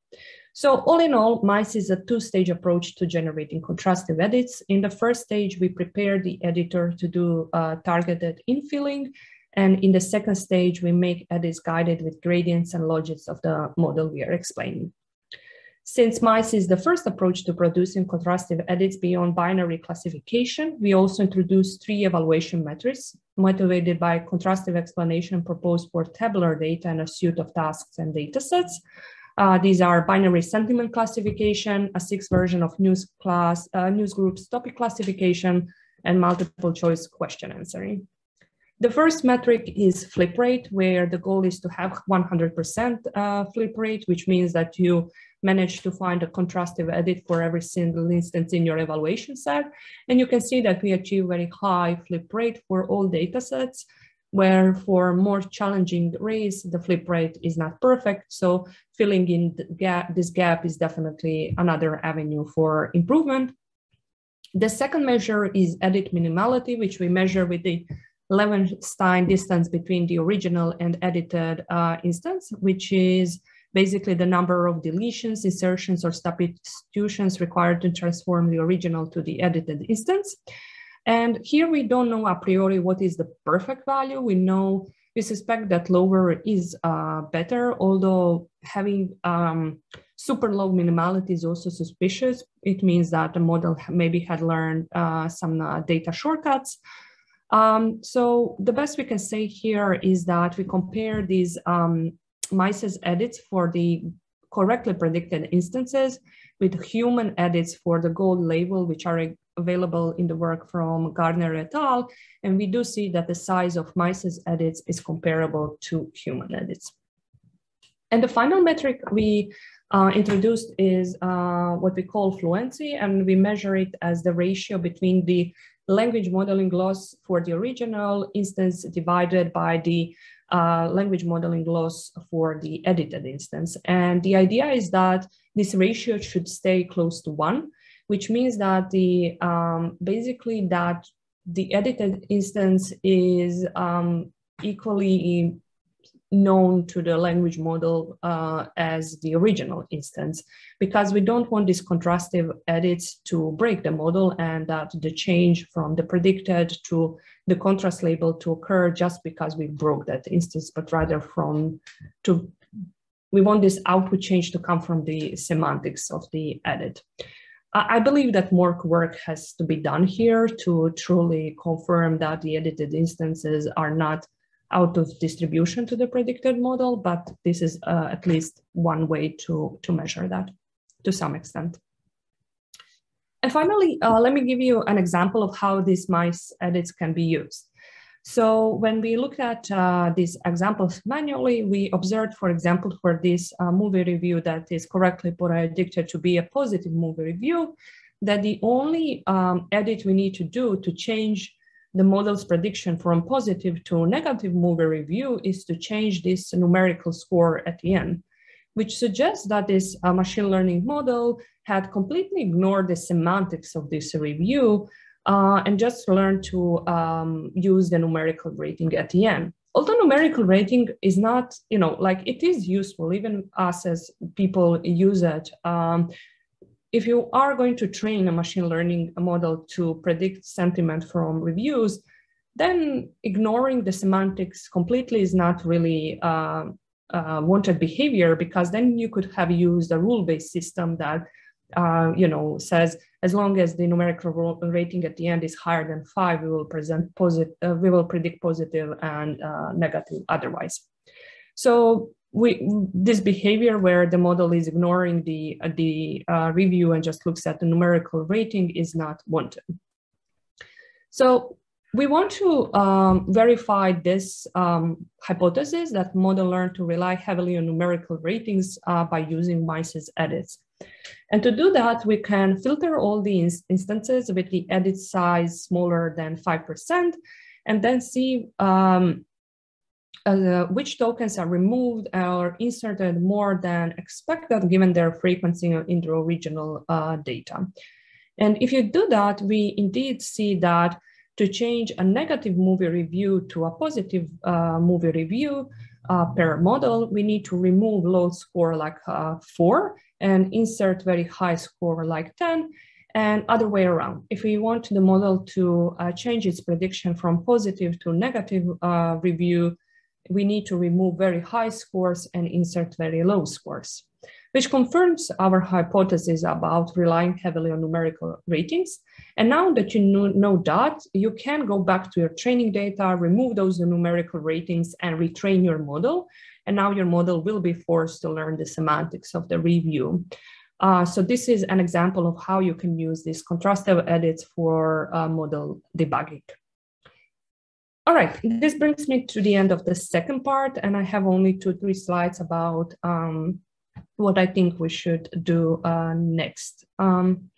Speaker 2: So all in all, MICE is a two-stage approach to generating contrastive edits. In the first stage, we prepare the editor to do targeted infilling. And in the second stage, we make edits guided with gradients and logics of the model we are explaining. Since MICE is the first approach to producing contrastive edits beyond binary classification, we also introduced 3 evaluation metrics motivated by contrastive explanation proposed for tabular data and a suite of tasks and datasets. These are binary sentiment classification, a 6th version of news groups topic classification, and multiple choice question answering. The first metric is flip rate, where the goal is to have 100% flip rate, which means that you manage to find a contrastive edit for every single instance in your evaluation set. And you can see that we achieve very high flip rate for all data sets, where for more challenging arrays, the flip rate is not perfect. So filling in this gap is definitely another avenue for improvement. The second measure is edit minimality, which we measure with the Levenstein distance between the original and edited instance, which is basically the number of deletions, insertions, or substitutions required to transform the original to the edited instance. And here we don't know a priori what is the perfect value. We suspect that lower is better, although having super low minimality is also suspicious. It means that the model maybe had learned some data shortcuts. So the best we can say here is that we compare these MICE's edits for the correctly predicted instances with human edits for the gold label, which are available in the work from Gardner et al. And we do see that the size of MICE's edits is comparable to human edits. And the final metric we introduced is what we call fluency, and we measure it as the ratio between the language modeling loss for the original instance divided by the language modeling loss for the edited instance. And the idea is that this ratio should stay close to 1, which means that basically that the edited instance is equally known to the language model as the original instance, because we don't want these contrastive edits to break the model and that the change from the predicted to the contrast label to occur just because we broke that instance, but rather we want this output change to come from the semantics of the edit. I believe that more work has to be done here to truly confirm that the edited instances are not out of distribution to the predicted model, but this is at least one way to measure that to some extent. And finally, let me give you an example of how these MICE edits can be used. So when we looked at these examples manually, we observed, for example, for this movie review that is correctly predicted to be a positive movie review, that the only edit we need to do to change the model's prediction from positive to negative movie review is to change this numerical score at the end, which suggests that this machine learning model had completely ignored the semantics of this review and just learned to use the numerical rating at the end. Although numerical rating is not, like it is useful, even us as people use it. If you are going to train a machine learning model to predict sentiment from reviews, then ignoring the semantics completely is not really wanted behavior, because then you could have used a rule-based system that says as long as the numerical rating at the end is higher than 5, we will predict positive and negative otherwise. So this behavior where the model is ignoring the review and just looks at the numerical rating is not wanted. So we want to verify this hypothesis that model learned to rely heavily on numerical ratings by using MICE's edits. And to do that, we can filter all the instances with the edit size smaller than 5%, and then see which tokens are removed or inserted more than expected given their frequency in the original data. And if you do that, we indeed see that to change a negative movie review to a positive movie review, per model, we need to remove low score like 4 and insert very high score like 10, and other way around. If we want the model to change its prediction from positive to negative review, we need to remove very high scores and insert very low scores, which confirms our hypothesis about relying heavily on numerical ratings. And now that you know that, you can go back to your training data, remove those numerical ratings, and retrain your model. And now your model will be forced to learn the semantics of the review. So this is an example of how you can use these contrastive edits for model debugging. All right, this brings me to the end of the second part, and I have only 2-3 slides about what I think we should do next.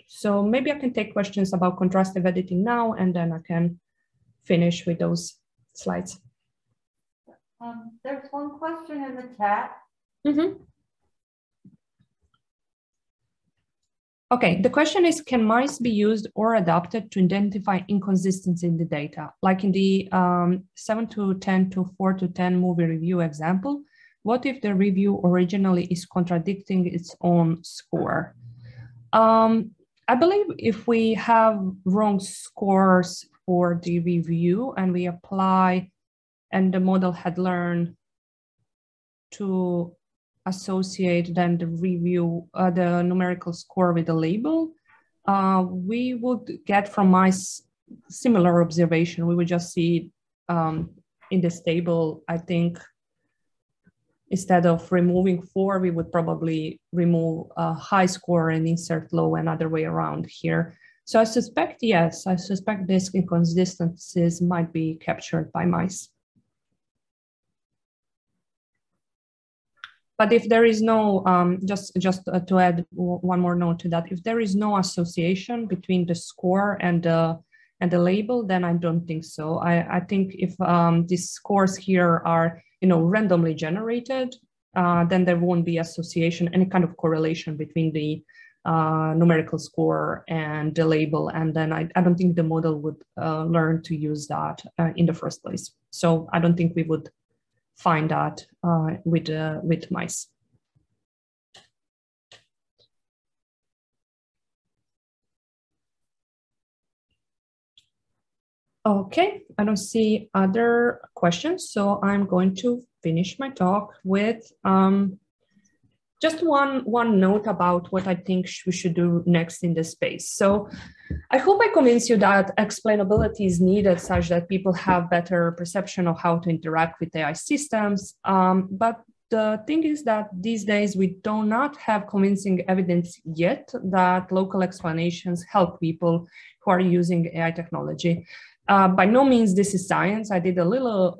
Speaker 2: So maybe I can take questions about contrastive editing now, and then I can finish with those slides.
Speaker 1: There's one question in the chat.
Speaker 2: Okay, the question is, can mice be used or adapted to identify inconsistency in the data? Like in the 7 to 10 to 4 to 10 movie review example, what if the review originally is contradicting its own score? I believe if we have wrong scores for the review and we apply, and the model had learned to associate then the review, the numerical score with the label, we would get from mice similar observation. We would just see in this table, I think, instead of removing 4, we would probably remove a high score and insert low, and other way around here. So I suspect, yes, I suspect these inconsistencies might be captured by mice. But if there is no, just to add one more note to that, if there is no association between the score and the label, then I don't think so. I think if these scores here are, randomly generated, then there won't be association, any kind of correlation between the numerical score and the label, and then I don't think the model would learn to use that in the first place. So I don't think we would find that with mice. Okay, I don't see other questions, so I'm going to finish my talk with just one note about what I think we should do next in this space. So I hope I convince you that explainability is needed such that people have better perception of how to interact with AI systems. But the thing is that these days we do not have convincing evidence yet that local explanations help people who are using AI technology. By no means this is science. I did a little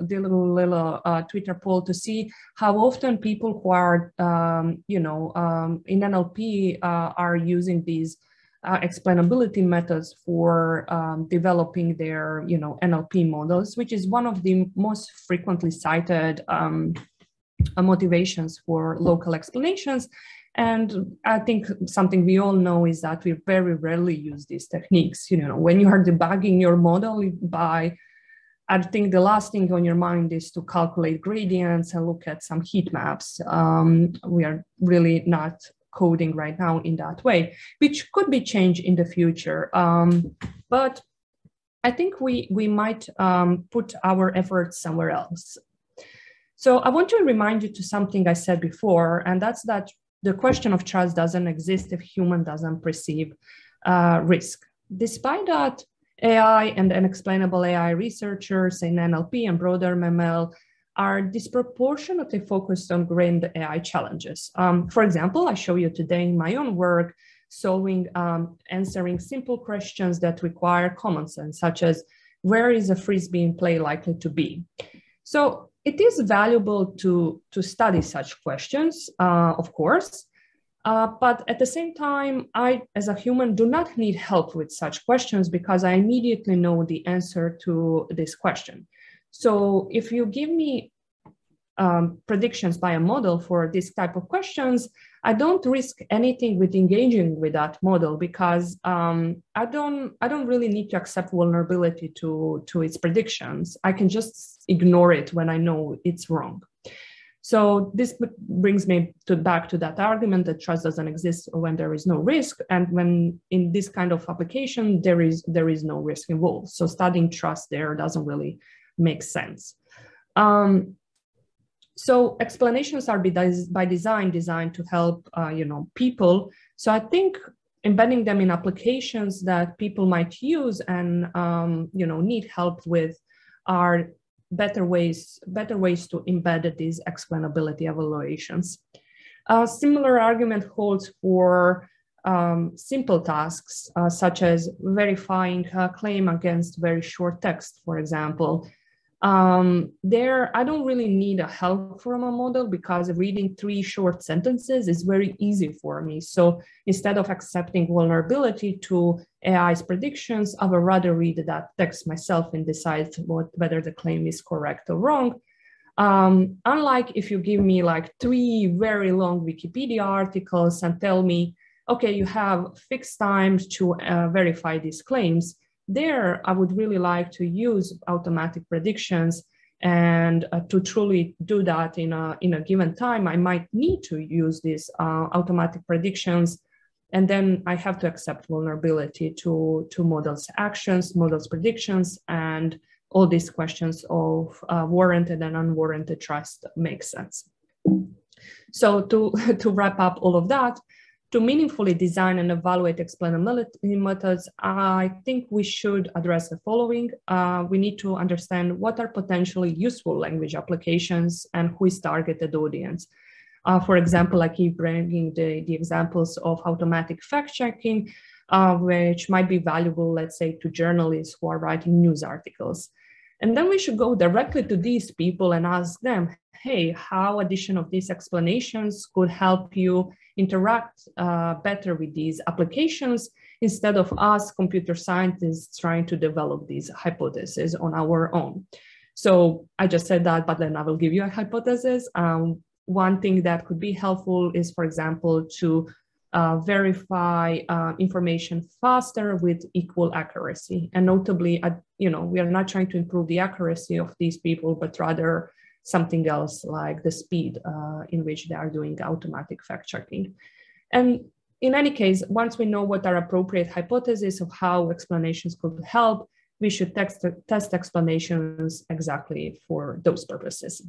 Speaker 2: Twitter poll to see how often people who are, in NLP are using these explainability methods for developing their, NLP models, which is one of the most frequently cited motivations for local explanations. And I think something we all know is that we very rarely use these techniques. When you are debugging your model I think the last thing on your mind is to calculate gradients and look at some heat maps. We are really not coding right now in that way, which could be changed in the future. But I think we might put our efforts somewhere else. So I want to remind you to something I said before, and that's that the question of trust doesn't exist if human doesn't perceive risk. Despite that, AI and unexplainable AI researchers in NLP and broader ML are disproportionately focused on grand AI challenges. For example, I show you today in my own work, answering simple questions that require common sense, such as where is a frisbee in play likely to be? So it is valuable to study such questions, of course, but at the same time, I, as a human, do not need help with such questions because I immediately know the answer to this question. So if you give me predictions by a model for this type of questions, I don't risk anything with engaging with that model because I don't really need to accept vulnerability to its predictions. I can just ignore it when I know it's wrong. So this brings me back to that argument that trust doesn't exist when there is no risk, and when in this kind of application there is no risk involved. So studying trust there doesn't really make sense. So explanations are by design designed to help people. So I think embedding them in applications that people might use and need help with are better ways to embed these explainability evaluations. A similar argument holds for simple tasks, such as verifying a claim against very short text, for example. There, I don't really need a help from a model because reading 3 short sentences is very easy for me. So instead of accepting vulnerability to AI's predictions, I would rather read that text myself and decide whether the claim is correct or wrong. Unlike if you give me like 3 very long Wikipedia articles and tell me, okay, you have fixed times to verify these claims. There, I would really like to use automatic predictions, and to truly do that in a given time, I might need to use these automatic predictions, and then I have to accept vulnerability to models' actions, models' predictions, and all these questions of warranted and unwarranted trust make sense. So to wrap up all of that, to meaningfully design and evaluate explainability methods, I think we should address the following. We need to understand what are potentially useful language applications and who is targeted audience. For example, I keep bringing the examples of automatic fact-checking, which might be valuable, let's say, to journalists who are writing news articles. And then we should go directly to these people and ask them, hey, how addition of these explanations could help you interact better with these applications, instead of us computer scientists trying to develop these hypotheses on our own. So I just said that, but then I will give you a hypothesis. One thing that could be helpful is, for example, to verify information faster with equal accuracy. And notably, we are not trying to improve the accuracy of these people, but rather something else like the speed in which they are doing automatic fact-checking. And in any case, once we know what are appropriate hypotheses of how explanations could help, we should test explanations exactly for those purposes,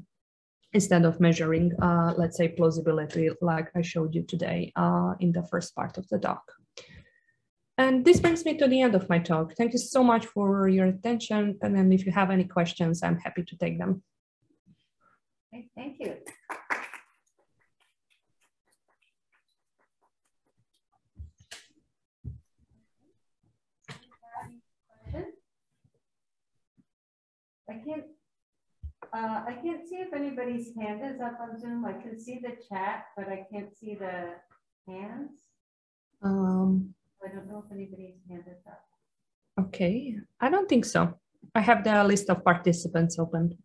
Speaker 2: instead of measuring, let's say, plausibility like I showed you today in the first part of the talk. And this brings me to the end of my talk. Thank you so much for your attention. And then if you have any questions, I'm happy to take them.
Speaker 1: Okay, thank you. I can't see if anybody's hand is up on Zoom. I can see the chat, but I can't see the hands. I don't know if anybody's hand is up.
Speaker 2: Okay, I don't think so. I have the list of participants open.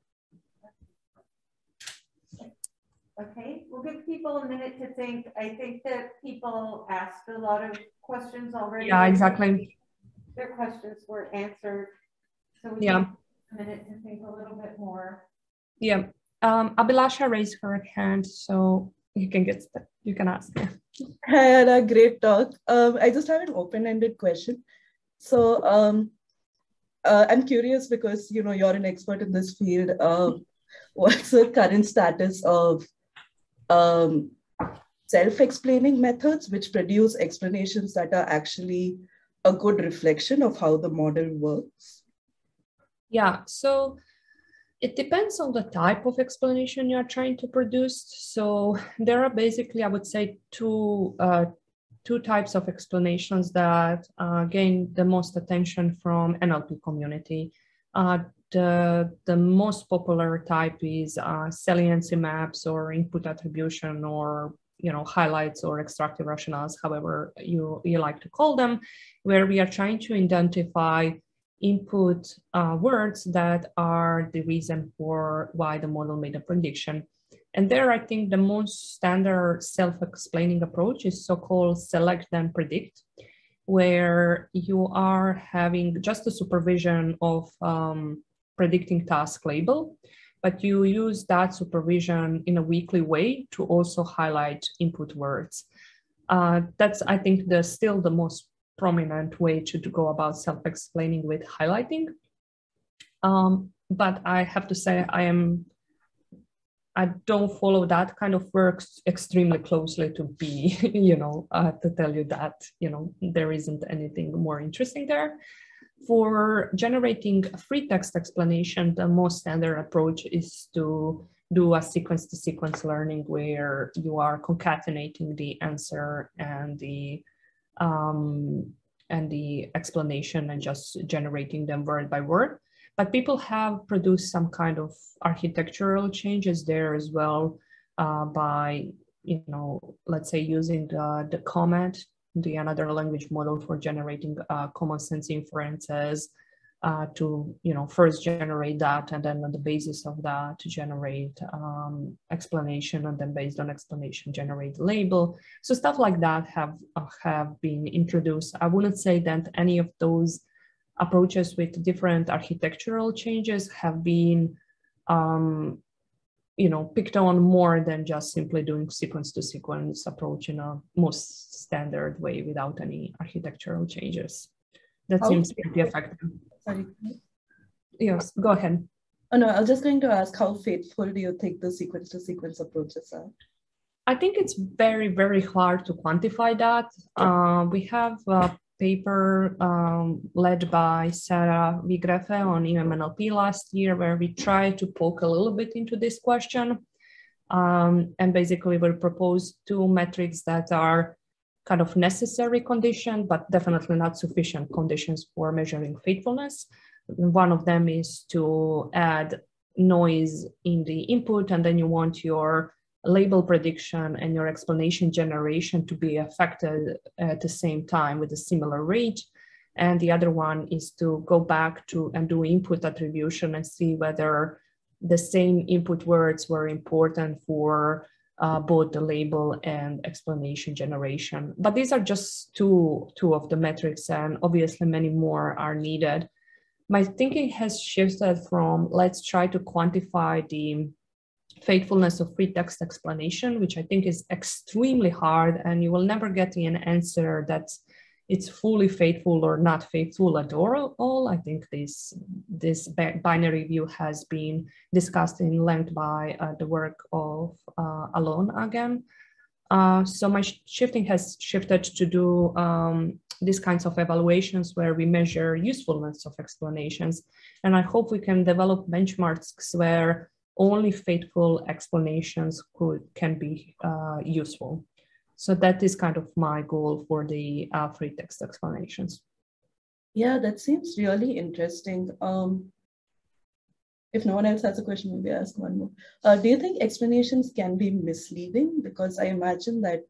Speaker 1: Okay, we'll give people a minute to think. I think that people asked a lot of questions already.
Speaker 2: Yeah, exactly.
Speaker 1: Their questions were answered. So we
Speaker 2: yeah.
Speaker 1: need a minute to think a little bit more.
Speaker 2: Yeah, Abhilasha raised her hand, so you can ask.
Speaker 4: Hi, Anna, great talk. I just have an open-ended question. So I'm curious because you're an expert in this field. What's the current status of self-explaining methods which produce explanations that are actually a good reflection of how the model works?
Speaker 2: Yeah, so it depends on the type of explanation you are trying to produce. So there are basically, I would say, two types of explanations that gain the most attention from NLP community. The most popular type is saliency maps or input attribution, or highlights or extractive rationales, however you like to call them, where we are trying to identify input words that are the reason for why the model made a prediction. And there, I think the most standard self-explaining approach is so-called select then predict, where you are having just a supervision of predicting task label, but you use that supervision in a weekly way to also highlight input words. That's, I think, still the most prominent way to go about self-explaining with highlighting. But I have to say, I don't follow that kind of work extremely closely to be, to tell you that, there isn't anything more interesting there. For generating a free text explanation, the most standard approach is to do a sequence-to-sequence learning where you are concatenating the answer and the explanation and just generating them word by word. But people have produced some kind of architectural changes there as well by, let's say using the comment, the another language model for generating Commonsense inferences to, first generate that, and then on the basis of that to generate explanation, and then based on explanation generate label. So stuff like that have been introduced. I wouldn't say that any of those approaches with different architectural changes have been picked on more than just simply doing sequence-to-sequence approach in a most standard way without any architectural changes. That seems pretty effective.
Speaker 4: Sorry.
Speaker 2: Yes, go ahead.
Speaker 4: Oh no, I was just going to ask, how faithful do you think the sequence-to-sequence approaches are? I
Speaker 2: think it's very, very hard to quantify that. We have a paper led by Sarah Vigrefe on EMNLP last year, where we tried to poke a little bit into this question. And basically we proposed two metrics that are kind of necessary condition, but definitely not sufficient conditions for measuring faithfulness. One of them is to add noise in the input, and then you want your label prediction and your explanation generation to be affected at the same time with a similar rate. And the other one is to go back to and do input attribution and see whether the same input words were important for both the label and explanation generation. But these are just two of the metrics, and obviously many more are needed. My thinking has shifted from let's try to quantify the faithfulness of free text explanation, which I think is extremely hard, and you will never get an answer that it's fully faithful or not faithful at all. I think this binary view has been discussed in length by the work of Alon again. So my shifting has shifted to do these kinds of evaluations where we measure usefulness of explanations. And I hope we can develop benchmarks where only faithful explanations can be useful. So that is kind of my goal for the free text explanations.
Speaker 4: Yeah, that seems really interesting. If no one else has a question, maybe I'll ask one more. Do you think explanations can be misleading? Because I imagine that,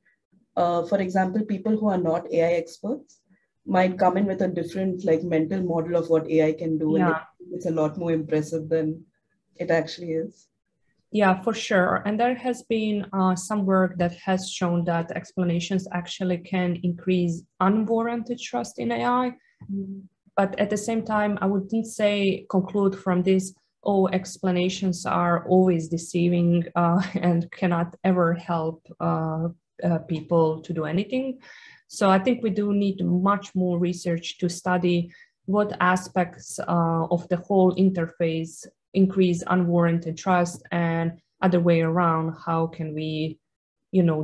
Speaker 4: for example, people who are not AI experts might come in with a different mental model of what AI can do. Yeah. And it's a lot more impressive than it actually is.
Speaker 2: Yeah, for sure. And there has been some work that has shown that explanations actually can increase unwarranted trust in AI. Mm-hmm. But at the same time, I wouldn't conclude from this, explanations are always deceiving and cannot ever help people to do anything. So I think we do need much more research to study what aspects of the whole interface increase unwarranted trust, and other way around, how can we,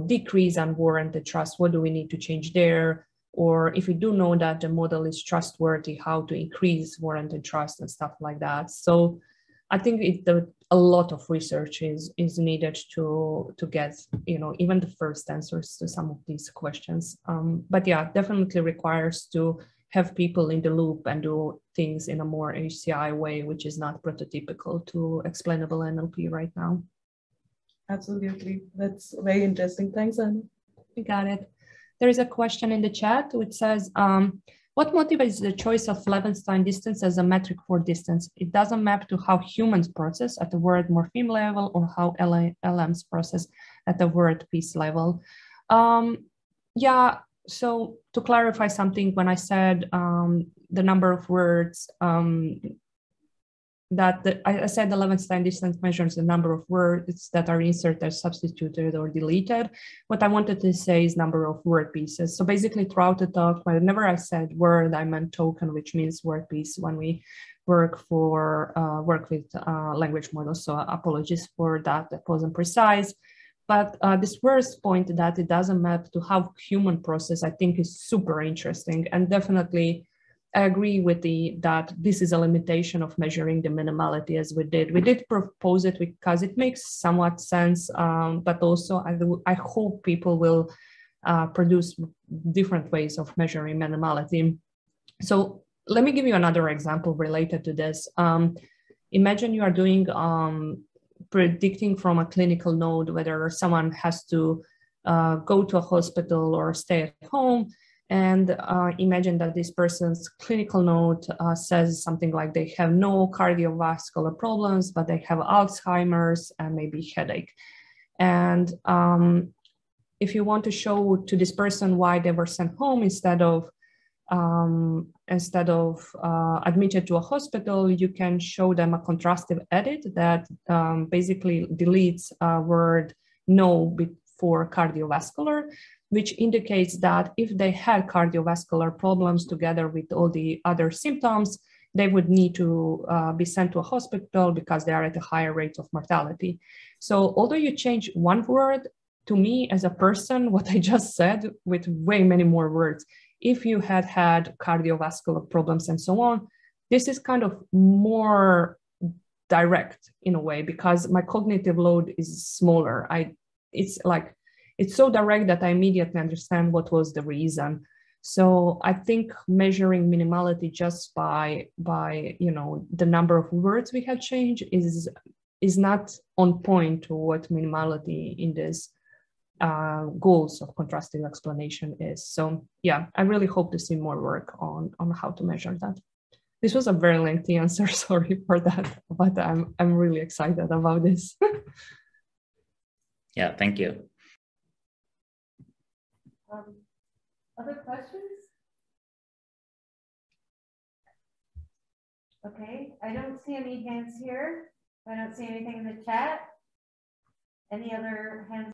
Speaker 2: decrease unwarranted trust? What do we need to change there? Or if we do know that the model is trustworthy, how to increase warranted trust and stuff like that. So I think a lot of research is needed to get, even the first answers to some of these questions. But yeah, definitely requires to have people in the loop and do things in a more HCI way, which is not prototypical to explainable NLP right now.
Speaker 4: Absolutely. That's very interesting. Thanks, Anna.
Speaker 2: You got it. There is a question in the chat which says, what motivates the choice of Levenstein distance as a metric for distance? It doesn't map to how humans process at the word morpheme level or how LMs process at the word piece level. Yeah. So to clarify something, when I said the number of words I said the Levenstein distance measures the number of words that are inserted, substituted, or deleted. What I wanted to say is number of word pieces. So basically throughout the talk, whenever I said word, I meant token, which means word piece when we work with language models. So apologies for that wasn't precise. But this first point that it doesn't map to how human process, I think is super interesting, and definitely I agree with that this is a limitation of measuring the minimality as we did. We did propose it because it makes somewhat sense, but also I hope people will produce different ways of measuring minimality. So let me give you another example related to this. Imagine you are doing predicting from a clinical node whether someone has to go to a hospital or stay at home. And imagine that this person's clinical note says something like they have no cardiovascular problems, but they have Alzheimer's and maybe headache. And if you want to show to this person why they were sent home instead of admitted to a hospital, you can show them a contrastive edit that basically deletes a word no before cardiovascular, which indicates that if they had cardiovascular problems together with all the other symptoms, they would need to be sent to a hospital because they are at a higher rate of mortality. So although you change one word, to me as a person, what I just said with way many more words, if you had cardiovascular problems and so on, this is kind of more direct in a way because my cognitive load is smaller. It's so direct that I immediately understand what was the reason. So I think measuring minimality just by the number of words we have changed is not on point to what minimality in this goals of contrastive explanation is. So yeah, I really hope to see more work on how to measure that. This was a very lengthy answer, sorry for that, but I'm really excited about this.
Speaker 5: Yeah, thank you.
Speaker 1: Other questions? Okay, I don't see any hands here. I don't see anything in the chat. Any other hands?